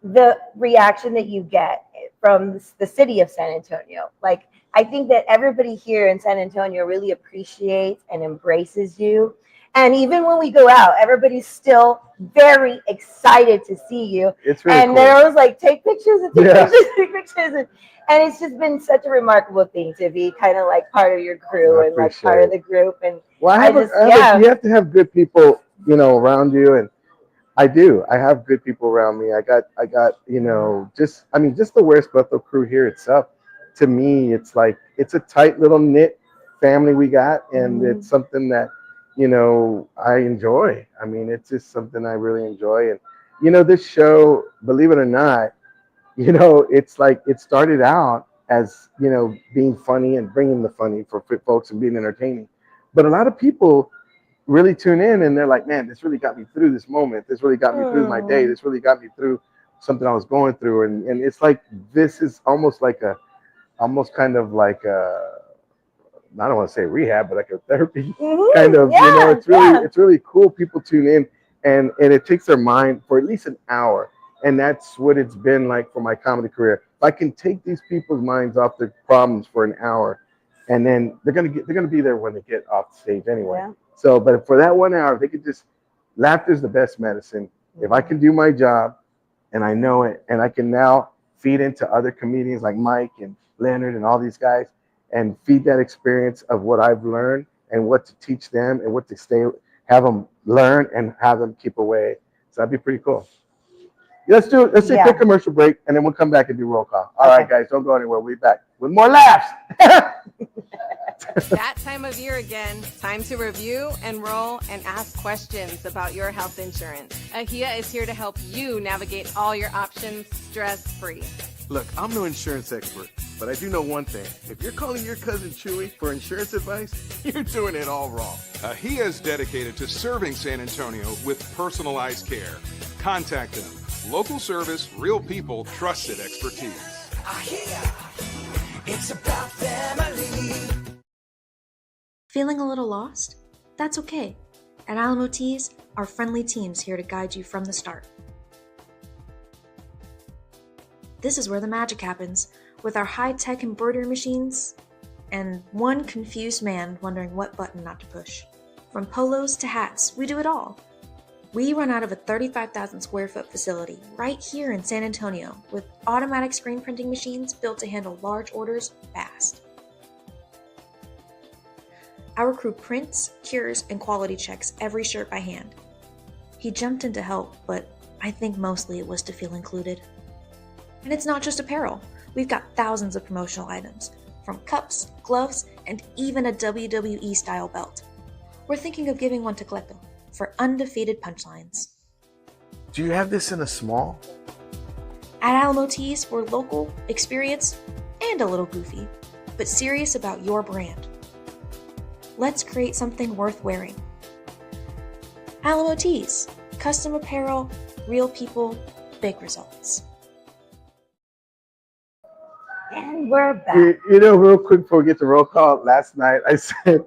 the reaction that you get from the city of San Antonio, like I think that everybody here in San Antonio really appreciates and embraces you. And even when we go out, everybody's still very excited to see you. It's really and cool. They're always like, take pictures and take pictures. And it's just been such a remarkable thing to be kind of like part of your crew and like part of the group. And you have to have good people, around you. And I do. I have good people around me. I got, just the Where's Bethel crew here itself. To me, it's like, it's a tight little knit family we got. And it's something that, I enjoy. I mean, it's just something I really enjoy. And, this show, believe it or not, it's like, it started out as, being funny and bringing the funny for folks and being entertaining. But a lot of people really tune in and they're like, man, this really got me through this moment. This really got me through my day. This really got me through something I was going through. And it's like, this is almost kind of like I don't want to say rehab, but like a therapy kind of, it's really cool. People tune in and it takes their mind for at least an hour. And that's what it's been like for my comedy career. If I can take these people's minds off their problems for an hour, and then they're gonna be there when they get off the stage anyway. Yeah. So, but for that 1 hour, they could laughter's the best medicine. If I can do my job, and I know it, and I can now feed into other comedians like Mike and Leonard and all these guys, and feed that experience of what I've learned and what to teach them and what to have them learn and have them keep away. So that'd be pretty cool. Let's take a quick commercial break, and then we'll come back and do roll call. All right, guys, don't go anywhere. We'll be back with more laughs. That time of year again. Time to review, enroll, and ask questions about your health insurance. Ahia is here to help you navigate all your options stress-free. Look, I'm no insurance expert, but I do know one thing. If you're calling your cousin Chewy for insurance advice, you're doing it all wrong. Ahia is dedicated to serving San Antonio with personalized care. Contact them. Local service, real people, trusted expertise. Ahia, it's about family. Feeling a little lost? That's okay. At Alamo Tees, our friendly team's here to guide you from the start. This is where the magic happens, with our high-tech embroidery machines and one confused man wondering what button not to push. From polos to hats, we do it all. We run out of a 35,000 square foot facility right here in San Antonio with automatic screen printing machines built to handle large orders fast. Our crew prints, cures, and quality checks every shirt by hand. He jumped in to help, but I think mostly it was to feel included. And it's not just apparel. We've got thousands of promotional items, from cups, gloves, and even a WWE-style belt. We're thinking of giving one to Cleto for undefeated punchlines. Do you have this in a small? At Alamo Tees, we're local, experienced, and a little goofy, but serious about your brand. Let's create something worth wearing. Alamo Tees, custom apparel, real people, big results. And we're back. You know, real quick before we get to roll call, last night I said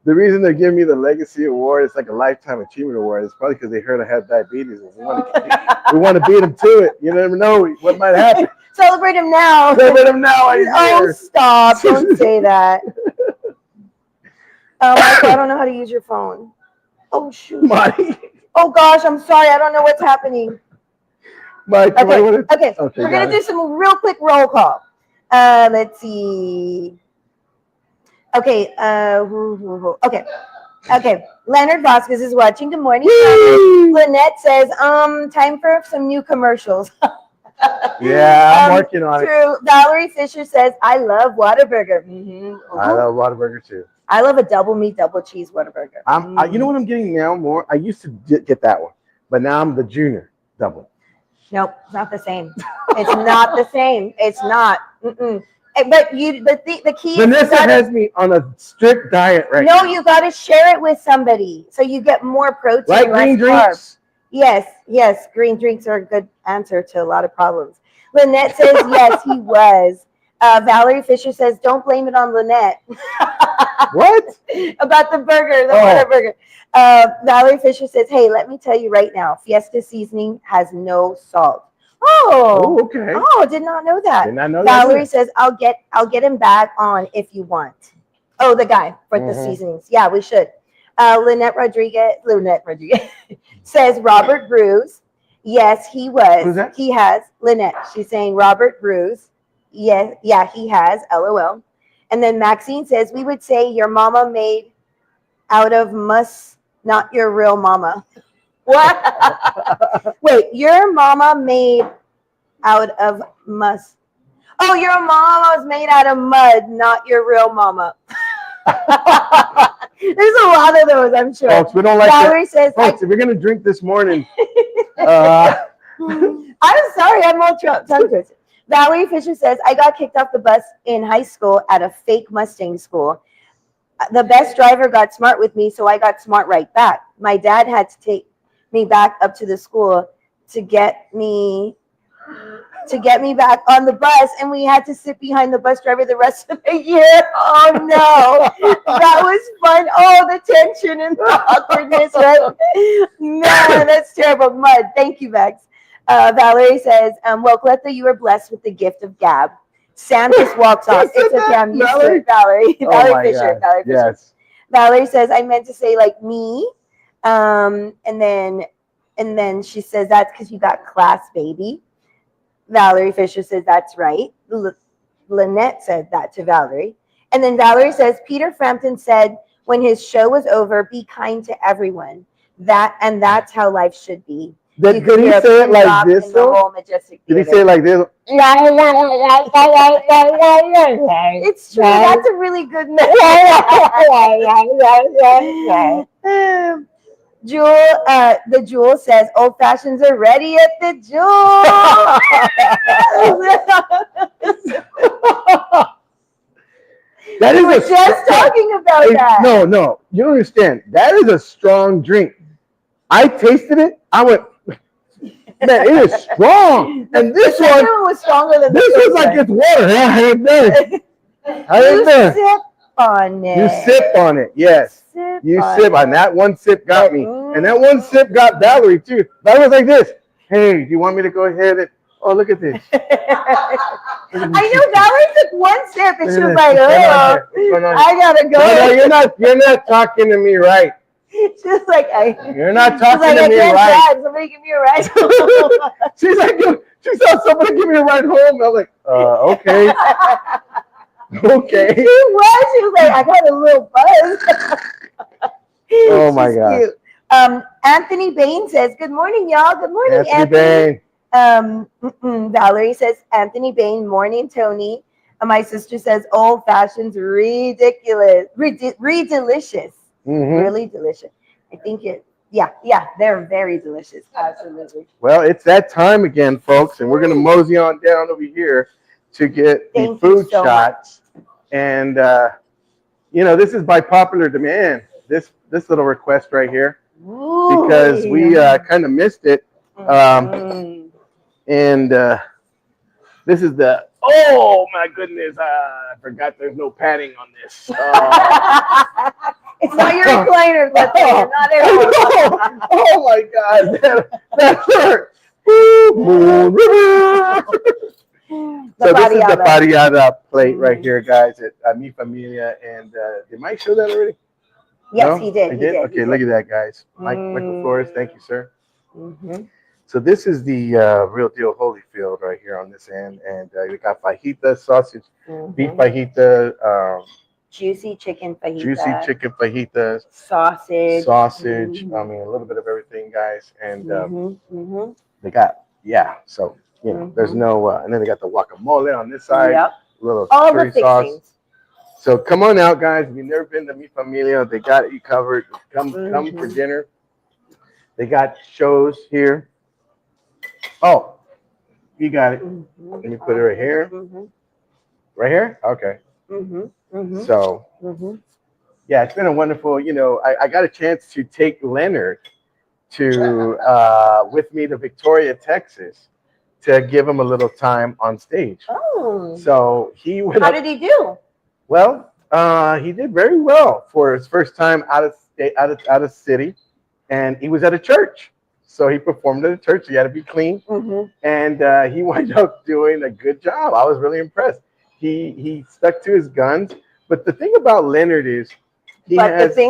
the reason they're giving me the Legacy Award, it's like a Lifetime Achievement Award, is probably because they heard I had diabetes. And we want to beat them to it. You never know what might happen. Celebrate him now. Celebrate them now. Oh, stop. Don't say that. Michael, I don't know how to use your phone. Oh, shoot. Mike. Oh, gosh, I'm sorry. I don't know what's happening. Mike, okay. We're going to do some real quick roll call. Let's see. Okay. Okay. Leonard Vasquez is watching. Good morning. Lynette says, time for some new commercials. Yeah, I'm working on it. Valerie Fisher says, I love Whataburger. I love Whataburger too. I love a double meat, double cheese Whataburger. You know what I'm getting now more? I used to get that one, but now I'm the junior double. Nope, it's not the same. It's not the same. It's not. But the key Vanessa has me on a strict diet right now. No, you got to share it with somebody so you get more protein. Like green drinks? Yes. Green drinks are a good answer to a lot of problems. Lynette says, yes, he was. Valerie Fisher says, don't blame it on Lynette. What? About the burger, Whataburger. Valerie Fisher says, hey, let me tell you right now, Fiesta seasoning has no salt. Oh, okay. Oh, did not know that. Did not know Valerie says, I'll get him back on if you want. Oh, the guy for the seasonings. Yeah, we should. Lynette Rodriguez says Robert Bruce. Yes, he was. Who's that? He has. Lynette. She's saying Robert Bruce. Yeah, he has. LOL. And then Maxine says, we would say your mama made out of muss, not your real mama. What? Wait, your mama made out of muss. Oh, your mama was made out of mud, not your real mama. There's a lot of those, I'm sure. Folks, we don't like Valerie says, folks, if we're going to drink this morning. I'm sorry, I'm all tongue twisted. Valerie Fisher says, I got kicked off the bus in high school at a fake Mustang school. The best driver got smart with me, so I got smart right back. My dad had to take me back up to the school to get me back on the bus, and we had to sit behind the bus driver the rest of the year. Oh no, that was fun. Oh, the tension and the awkwardness, right? No, that's terrible. Mud. Thank you, Max. Valerie says, well, Cleto, you were blessed with the gift of gab. Sam just walks off. It's okay, I'm used to it, Valerie. Valerie Fisher. Valerie Fisher. Yes. Valerie says, I meant to say like me. And then she says, that's because you got class, baby. Valerie Fisher says, that's right. Lynette said that to Valerie. And then Valerie says, Peter Frampton said, when his show was over, be kind to everyone. That's how life should be. Did he say it like this, though? Did he say it like this? It's true. That's a really good message. The Jewel says, old fashions are ready at the Jewel. That is we were just talking about that. No, you don't understand. That is a strong drink. I tasted it. I went, man, it is strong. And this one was stronger than this was like it's water. I ain't there. Sip on it. You sip on it, yes. You sip on that one sip got me. And that one sip got Valerie too. Valerie was like this. Hey, do you want me to go ahead and look at this. I know Valerie took one sip and she was like, oh, I gotta go. No, you're not talking to me right. She's like, you're not talking to me right. Somebody give me a ride. She's like, she saw somebody give me a ride home. I was like, okay. Okay. She was like, I got a little buzz. Oh my God. Anthony Bain says, good morning, y'all. Good morning, Anthony. Valerie says, Anthony Bain, morning, Tony. My sister says, old fashions, ridiculous, delicious. Really delicious. I think they're very delicious. Absolutely. Well, it's that time again, folks, and we're going to mosey on down over here to get the food shots. And, this is by popular demand, this little request right here. Ooh, because we kind of missed it. And this is the Oh my goodness! I forgot there's no padding on this. It's not your recliner, but you're not at all. Oh my God, that hurt. Moon River. So this is the Pariada plate right here, guys, at Mi Familia. And did Mike show that already? Yes, No? he did. Okay, look at that, guys. Michael Flores, thank you, sir. Mm-hmm. So this is the real deal Holyfield right here on this end. And we got fajita sausage, beef fajita, juicy chicken fajitas, sausage. I mean, a little bit of everything, guys. And they got, so, you know, there's no, and then they got the guacamole on this side. Yep. Little all curry the fixings. sauce. So come on out, guys. If you've never been to Mi Familia, they got you covered. Come for dinner. They got shows here. Oh, you got it. Let me put it right here. Right here? Okay. So, yeah, it's been a wonderful, you know, I got a chance to take Leonard to with me to Victoria, Texas, to give him a little time on stage. Oh. So he went. How did he do? Well, he did very well for his first time out of state, out of city, and he was at a church. So he performed at a church. He had to be clean, and he wound up doing a good job. I was really impressed. He stuck to his guns. But the thing about Leonard is, I love the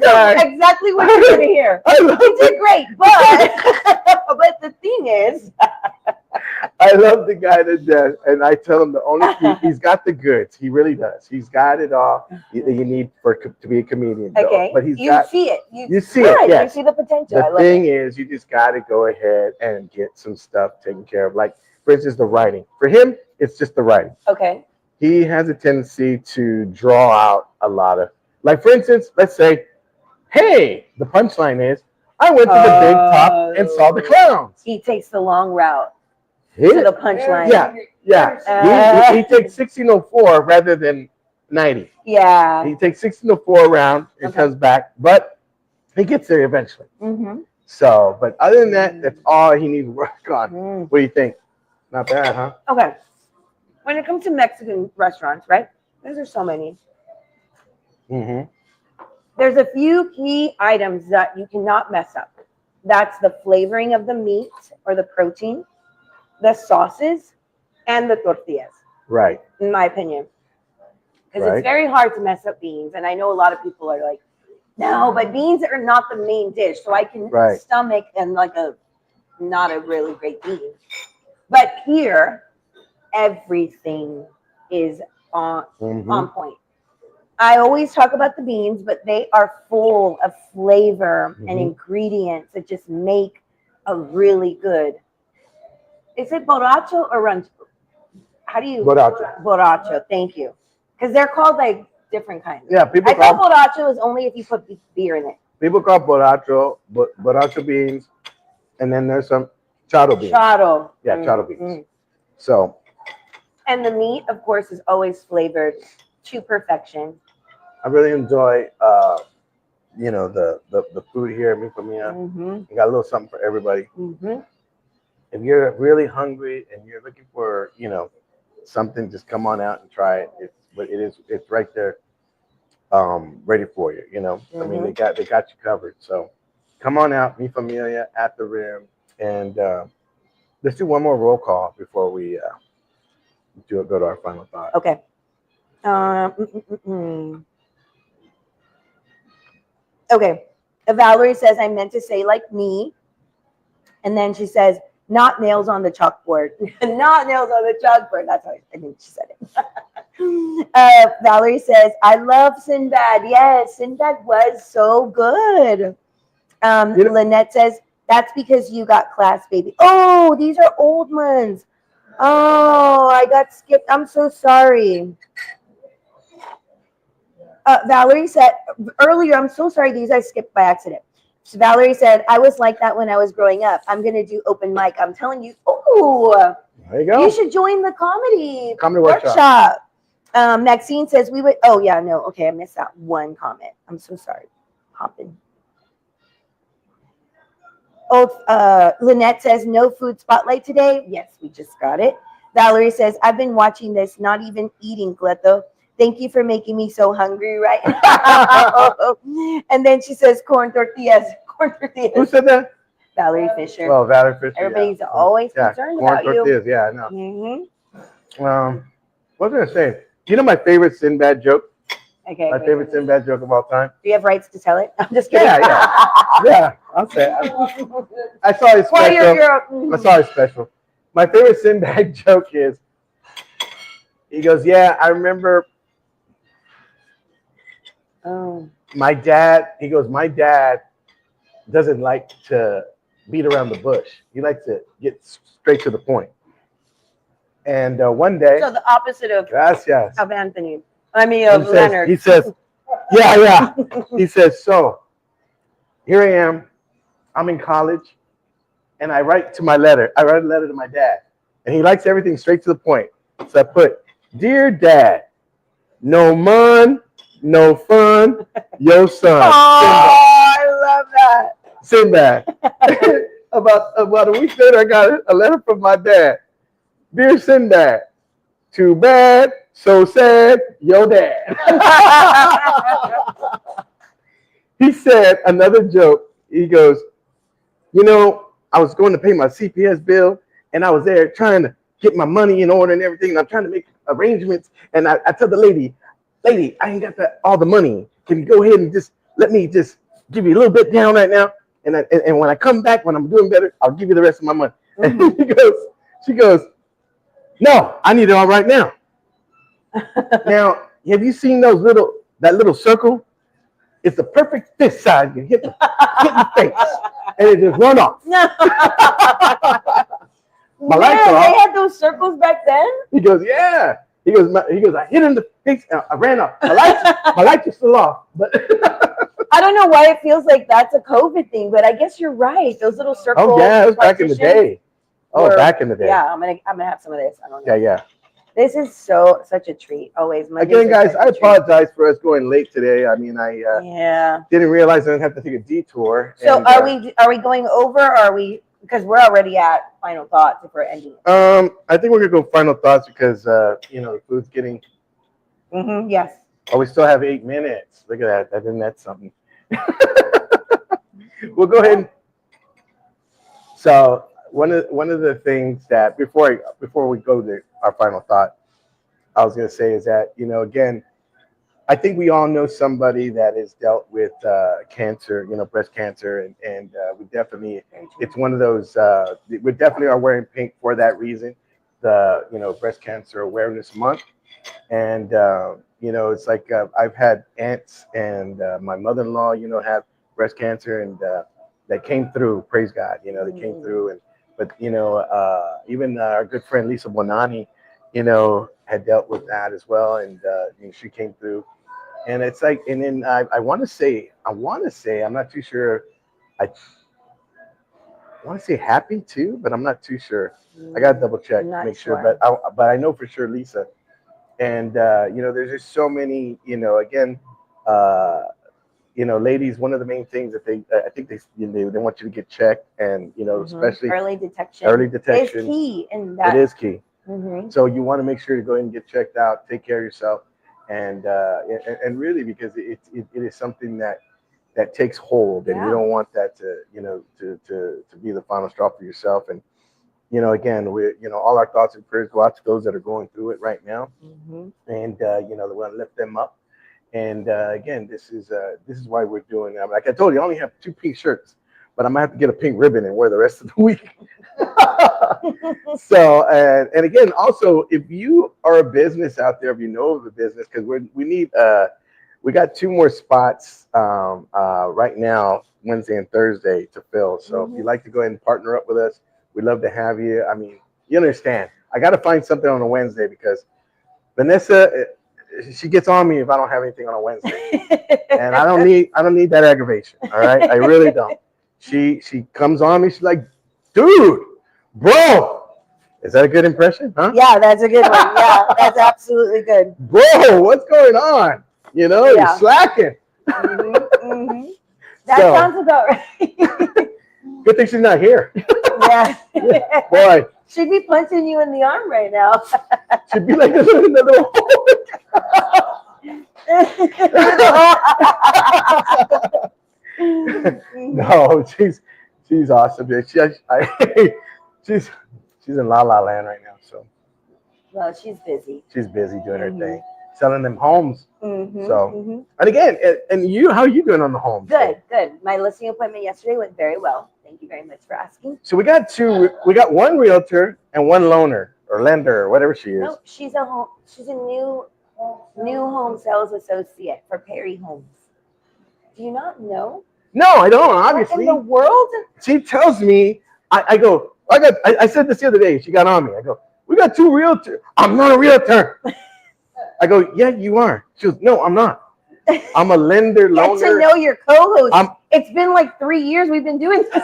guy. Exactly what you're gonna hear. He did great, but the thing is, I love the guy to death, and I tell him he's got the goods. He really does. He's got it all you need to be a comedian. Okay, but you see it. You see it. Yes. You see the potential. The thing is, you just got to go ahead and get some stuff taken care of. Like, for instance, the writing. For him, it's just the writing. Okay. He has a tendency to draw out a lot of, like, for instance, let's say, hey, the punchline is, I went to the big top and saw the clowns. He takes the long route to the punchline. Yeah. He takes 1604 rather than 90. Yeah. He takes 1604 around and comes back, but he gets there eventually. So, but other than that, that's all he needs to work on. What do you think? Not bad, huh? Okay. When it comes to Mexican restaurants, right? There's so many. There's a few key items that you cannot mess up. That's the flavoring of the meat or the protein, the sauces, and the tortillas. Right. In my opinion. Because it's very hard to mess up beans. And I know a lot of people are like, no, but beans are not the main dish. So I can stomach and like not a really great bean. But here, everything is on point. I always talk about the beans, but they are full of flavor and ingredients that just make a really good. Is it borracho or rancho? How do you? Borracho. Borracho. Thank you. Because they're called like different kinds. Yeah, I thought borracho is only if you put beer in it. People call borracho beans, and then there's some charo beans. Charo. Yeah, charo beans. So. And the meat, of course, is always flavored to perfection. I really enjoy, you know, the food here at Mi Familia. You got a little something for everybody. If you're really hungry and you're looking for, you know, something, just come on out and try it. It's right there, ready for you. You know, I mean, they got you covered. So come on out, Mi Familia at the Rim, and let's do one more roll call before we go to our final thought. Okay. Okay. Valerie says, I meant to say like me. And then she says, not nails on the chalkboard. Not nails on the chalkboard. That's how I think she said it. Valerie says, I love Sinbad. Yes, Sinbad was so good. Lynette says, that's because you got class, baby. Oh, these are old ones. Oh, I got skipped. I'm so sorry. Valerie said earlier, I'm so sorry, these I skipped by accident. So Valerie said, I was like that when I was growing up. I'm going to do open mic. I'm telling you. Oh, there you go. You should join the comedy workshop. Maxine says we would. Oh, yeah, no. Okay, I missed that one comment. I'm so sorry. Hopping. Lynette says, no food spotlight today. Yes, we just got it. Valerie says, I've been watching this, not even eating, Cleto. Thank you for making me so hungry right now. And then she says, corn tortillas. Corn tortillas. Who said that? Valerie Fisher. Oh, Valerie Fisher. Everybody's always concerned corn about tortillas. you. Yeah, I know. Mm-hmm. What was I gonna say? You know my favorite Sinbad joke? Okay. My favorite Sinbad joke of all time? Do you have rights to tell it? I'm just kidding. Yeah, I'll say it. I saw his special. I saw his special. My favorite Sinbad joke is, he goes, yeah, I remember my dad doesn't like to beat around the bush. He likes to get straight to the point. And one day. So the opposite of Anthony. I mean, of Leonard. He says, yeah. He says, so here I am. I'm in college. And I write a letter to my dad. And he likes everything straight to the point. So I put, Dear Dad, no mun, no fun, yo son. Oh, I love that. Sinbad. About a week later, I got a letter from my dad. Dear Sinbad, too bad, so sad, yo dad. He said another joke. He goes, I was going to pay my CPS bill, and I was there trying to get my money in order and everything. And I'm trying to make arrangements. And I tell the lady, I ain't got all the money. Can you go ahead and just let me just give you a little bit down right now? And when I come back, when I'm doing better, I'll give you the rest of my money. Mm-hmm. And she goes, no, I need it all right now. Now, have you seen that little circle? It's the perfect fist size. You hit the face, and it just run off. My lights are off. They had those circles back then? He goes, yeah. He goes, I hit him in the face, and I ran off. My lights are still off. But I don't know why it feels like that's a COVID thing, but I guess you're right. Those little circles. Oh yeah, it was back in the day. Back in the day. Yeah, I'm gonna have some of this. I don't know. Yeah. This is such a treat. Always. Again, guys, I apologize for us going late today. I mean, I didn't realize I didn't have to take a detour. So are we going over? Or are we, because we're already at final thoughts if we're ending? I think we're gonna go final thoughts because the food's getting. Mm-hmm. Yes. Oh, we still have 8 minutes. Look at that. I think that's something. We'll go ahead. So one of the things that before we go to our final thought, I was going to say is that, again, I think we all know somebody that has dealt with cancer, breast cancer, and we definitely, it's one of those, we definitely are wearing pink for that reason, the breast cancer awareness month. And, it's like I've had aunts and my mother-in-law, had breast cancer, and that came through, praise God, they came through. But even our good friend Lisa Bonani, had dealt with that as well, and she came through. And it's like, and then I want to say, I'm not too sure. I want to say happy too, but I'm not too sure. I got to double check, make sure. But I know for sure Lisa. And there's just so many, again, ladies, one of the main things that I think they want you to get checked, and especially early detection is key in that. It is key. Mm-hmm. So you want to make sure to go ahead and get checked out, take care of yourself, and really, because it is something that takes hold, and you don't want that to be the final straw for yourself. And again, all our thoughts and prayers go out to those that are going through it right now, and we want to lift them up. And again, this is why we're doing it. Like I told you, I only have 2 pink shirts, but I'm gonna have to get a pink ribbon and wear the rest of the week. So, and again, also, if you are a business out there, if you know of a business, because we got 2 more spots right now, Wednesday and Thursday, to fill. So if you'd like to go ahead and partner up with us, we'd love to have you. I mean, you understand, I got to find something on a Wednesday because Vanessa, she gets on me if I don't have anything on a Wednesday, and I don't need that aggravation. All right, I really don't. She comes on me. She's like, dude, bro, is that a good impression? Huh? Yeah, that's a good one. Yeah, that's absolutely good. Bro, what's going on? You're slacking. That sounds about right. Good thing she's not here. Yeah. Boy, She'd be punching you in the arm right now. she'd be like, this is another No, she's awesome, dude. She's in La La Land right now, so Well, she's busy. she's busy doing her thing, selling them homes. Mm-hmm, So, and again, and you, how are you doing on the homes? Good, good. My listing appointment yesterday went very well. Thank you very much for asking. So we got one realtor and one loaner or lender or whatever she is. No, she's a new home sales associate for Perry Homes. Do you not know? No, I don't. Obviously, what in the world? She tells me. I said this the other day. She got on me. I go, we got two realtors. I'm not a realtor. I go, yeah, you are. She goes, no, I'm not. I'm a lender, loaner. Get to know your co-host. It's been like 3 years we've been doing this.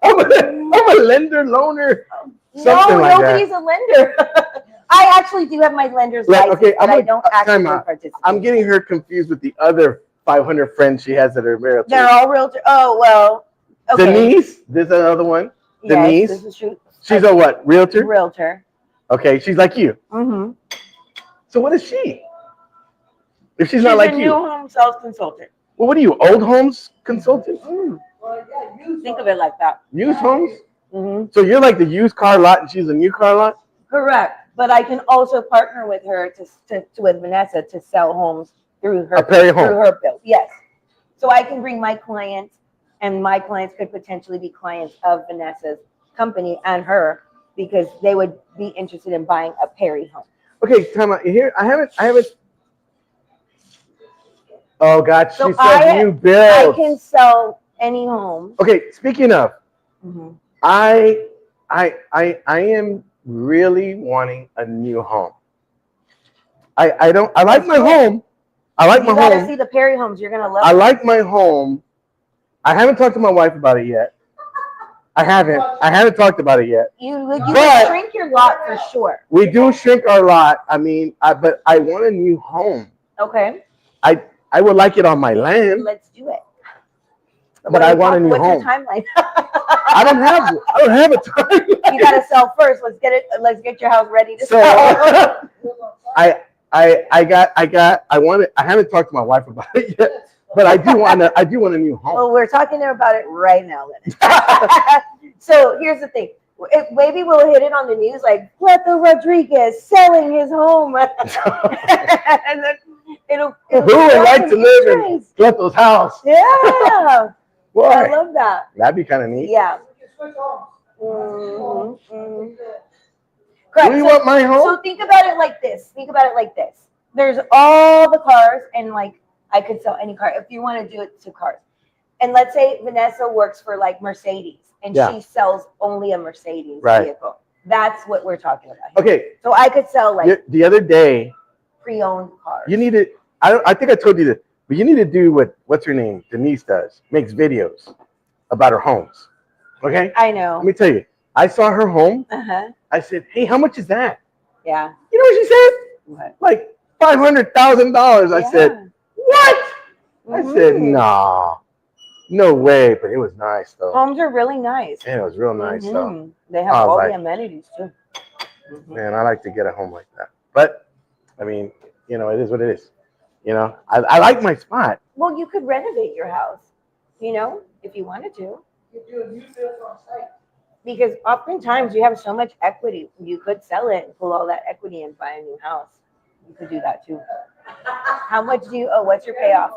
I'm a lender, loaner. Something like nobody's a lender. I actually do have my lender's license, but I don't actually participate. I'm getting her confused with the other 500 friends she has that are realtors. They're all realtors. Oh, well. Okay. Denise, there's another one. Denise. Yes, this is true. She's a what? Realtor? Realtor. Okay, she's like you. Mm-hmm. So what is she? If she's not like you. She's a new home sales consultant. Well, what are you, old homes consultant? Think of it like that. Used homes? Mm-hmm. So you're like the used car lot and she's a new car lot? Correct. But I can also partner with her with Vanessa to sell homes through her build. Yes. So I can bring my clients, and my clients could potentially be clients of Vanessa's company and her, because they would be interested in buying a Perry home. Okay, time out. Here, I haven't. Oh God, So she said new build. I can sell any home. Okay, speaking of, Mm-hmm. I am really wanting a new home. I like my home. I like my home. You gotta see the Perry homes. You're gonna love it. I like my home. I haven't talked to my wife about it yet. I haven't talked about it yet. You can shrink your lot for sure. We do shrink our lot. I mean, but I want a new home. Okay. I would like it on my land. Let's do it. But I want a new home. What's your timeline? I don't have a timeline. You gotta sell first. Let's get your house ready to So, sell. I haven't talked to my wife about it yet, but I do want a new home. Well, we're talking about it right now, Lenny. So here's the thing. Maybe we'll hit it on the news like Cleto Rodriguez selling his home. And then it'll Who would like to live in Cleto's house? Yeah. Boy, I love that. That'd be kind of neat. Yeah. Correct. Do you want my home? So think about it like this. There's all the cars, and like I could sell any car if you want to do it to cars. And let's say Vanessa works for like Mercedes, and she sells only a Mercedes vehicle. That's what we're talking about here. Okay. So I could sell like the other day pre-owned cars. You need to. I think I told you this, but you need to do what's her name? Denise does. Makes videos about her homes. Okay. I know. Let me tell you. I saw her home. Uh-huh. I said, "Hey, how much is that?" Yeah. You know what she said? What? Like $500,000. I said, "What?" I said, "Nah, no way." But it was nice though. Homes are really nice. Yeah, it was real nice though. They have all the amenities too. Man, I like to get a home like that. But I mean, you know, it is what it is. You know, I like my spot. Well, you could renovate your house, you know, if you wanted to. You could do a new build on site. Because oftentimes you have so much equity, you could sell it and pull all that equity and buy a new house. You could do that too. How much do you owe? What's your payoff?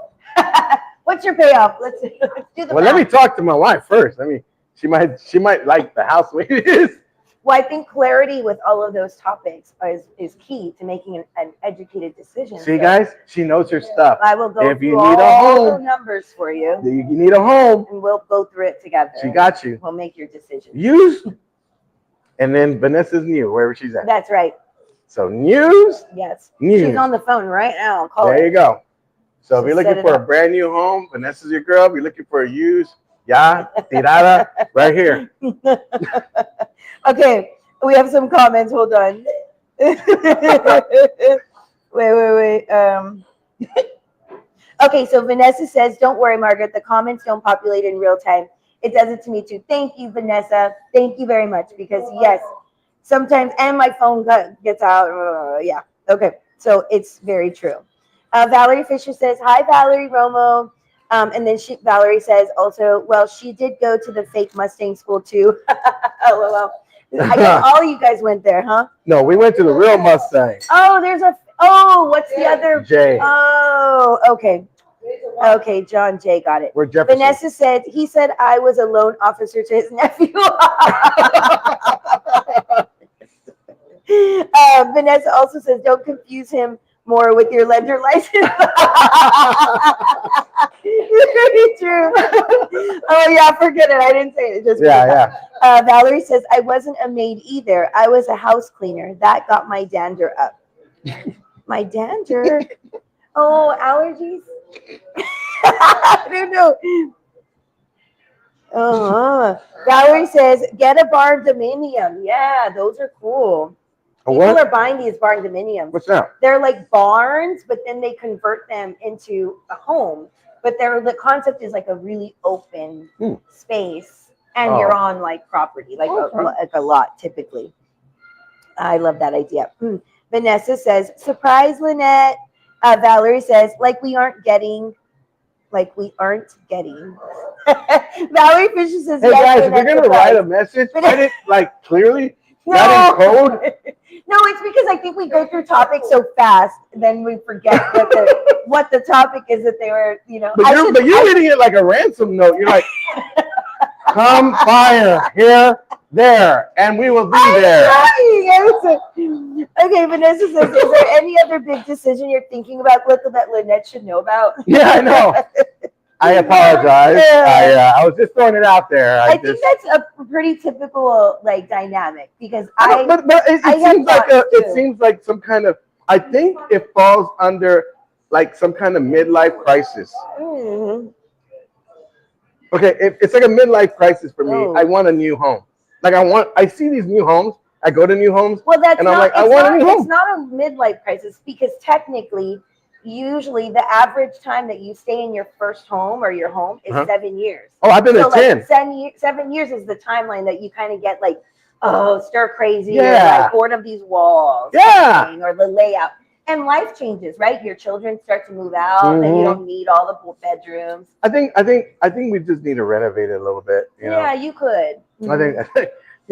What's your payoff? Let's do the math. Let me talk to my wife first. I mean, she might like the house the way it is. Well, I think clarity with all of those topics is key to making an educated decision. See, guys, she knows her stuff. I will go through all the numbers for you. You need a home. And we'll go through it together. She got you. We'll make your decision. Used. And then Vanessa's new, wherever she's at. That's right. So news. Yes. News. She's on the phone right now. There you go. So if you're looking for a brand new home, Vanessa's your girl. If you're looking for a used, tirada, right here. Okay, we have some comments. Hold on. Wait. Okay, so Vanessa says, "Don't worry, Margaret. The comments don't populate in real time. It does it to me too. Thank you, Vanessa. Thank you very much, because yes, sometimes, and my phone gets out. Yeah. Okay. So it's very true. Valerie Fisher says, hi, Valerie Romo. And then Valerie says also, well, she did go to the fake Mustang school too. LOL. I guess all of you guys went there, huh? No, we went to the real Mustang. Oh, what's the other? Jay. Oh, okay. Okay, John Jay got it. We're Jefferson. Vanessa said, he said I was a loan officer to his nephew. Vanessa also says, don't confuse him more with your lender license. Very true. Oh yeah, forget it. I didn't say it. Just yeah. Valerie says, I wasn't a maid either. I was a house cleaner. That got my dander up. My dander? Oh, allergies? I don't know. Valerie says, get a barn dominium. Yeah, those are cool. People are buying these barn dominiums. What's that? They're like barns, but then they convert them into a home. But the concept is like a really open space, and you're on like property, like a lot typically. I love that idea. Vanessa says, surprise, Lynette. Valerie says, like we aren't getting. Valerie Fisher says, hey yes, guys, if you're going to write a message, write it like clearly, not in code. No, it's because I think we go through topics so fast, then we forget what the topic is that they were, But you're reading it like a ransom note. You're like, come fire here, there, and we will be there. Okay, Vanessa says, is there any other big decision you're thinking about, Cleto, that Lynette should know about? Yeah, I know. I apologize. I was just throwing it out there. I think that's a pretty typical dynamic, because it seems like some kind of. I think it falls under like some kind of midlife crisis. Mm-hmm. Okay, it's like a midlife crisis for me. Oh. I want a new home. I see these new homes. I go to new homes. Well, I want a new home. It's not a midlife crisis, because technically, usually the average time that you stay in your first home or your home is 7 years. Oh, I've been at 10. 7 years is the timeline that you kind of get stir crazy, or bored of these walls, or the layout. And life changes, right? Your children start to move out, and you don't need all the bedrooms. I think we just need to renovate it a little bit. Yeah, you could.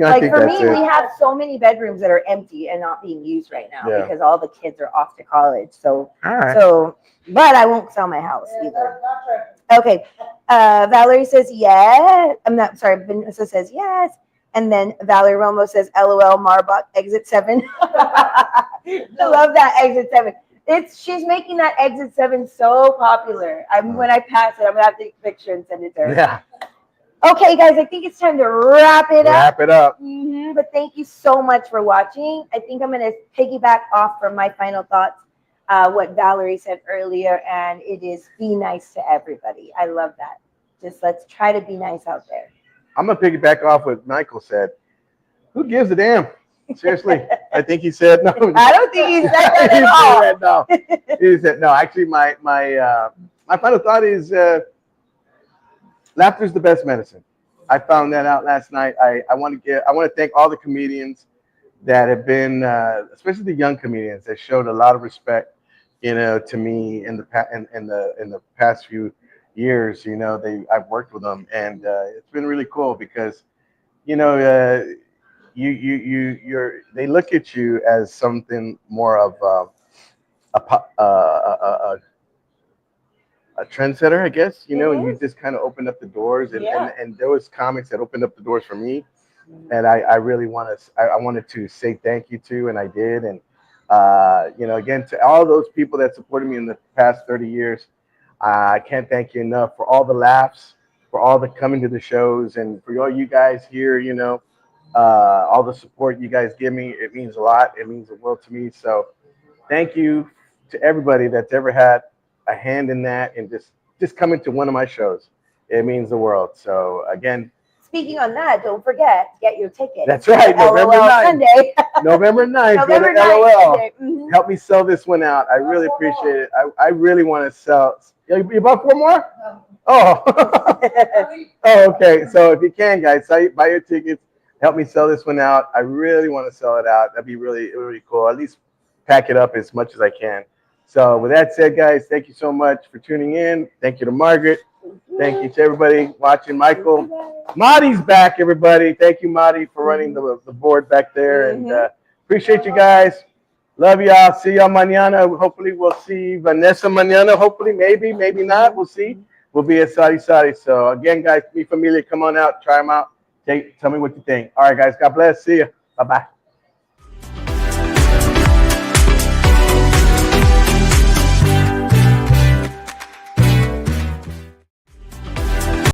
I think for me, we have so many bedrooms that are empty and not being used right now because all the kids are off to college. So, but I won't sell my house either. Okay. Valerie says yes. I'm not sorry. Vanessa says yes. And then Valerie Romo says, LOL, Marbach, exit 7. I love that exit 7. She's making that exit 7 so popular. When I pass it, I'm going to have to take a picture and send it to her. Yeah. Okay, guys, I think it's time to wrap it up. Mm-hmm. But thank you so much for watching. I think I'm going to piggyback off from my final thoughts, what Valerie said earlier, and it is be nice to everybody. I love that. Just let's try to be nice out there. I'm going to piggyback off what Michael said. Who gives a damn? Seriously, I think he said no. I don't think he said that at all. He said no. Actually, my final thought is laughter is the best medicine. I found that out last night. I want to thank all the comedians that have been, especially the young comedians, that showed a lot of respect, to me in the past few years. I've worked with them, and it's been really cool because, they look at you as something more of a trendsetter, I guess, and you just kind of opened up the doors, and there was comics that opened up the doors for me, and I really wanted to say thank you to, and I did, and again, to all those people that supported me in the past 30 years, I can't thank you enough for all the laughs, for all the coming to the shows, and for all you guys here, all the support you guys give me. It means a lot. It means the world to me. So thank you to everybody that's ever had a hand in that, and just coming to one of my shows. It means the world. So again, speaking on that, don't forget, get your ticket. That's right. November 9th. Sunday. November 9th. November 9th. LOL. Mm-hmm. Help me sell this one out. I really appreciate it. I really want to sell. You bought 4 more? Oh. Oh, okay. So if you can, guys, buy your tickets. Help me sell this one out. I really want to sell it out. That'd be really cool. At least pack it up as much as I can. So with that said, guys, thank you so much for tuning in. Thank you to Margaret. Thank you to everybody watching. Michael. Marty's back, everybody. Thank you, Marty, for running the board back there. And appreciate you guys. Love y'all. See y'all mañana. Hopefully we'll see Vanessa mañana. Hopefully, maybe not. We'll see. We'll be at Sari Sari. So again, guys, Mi Familia, come on out. Try them out. Tell me what you think. All right, guys. God bless. See you. Bye-bye.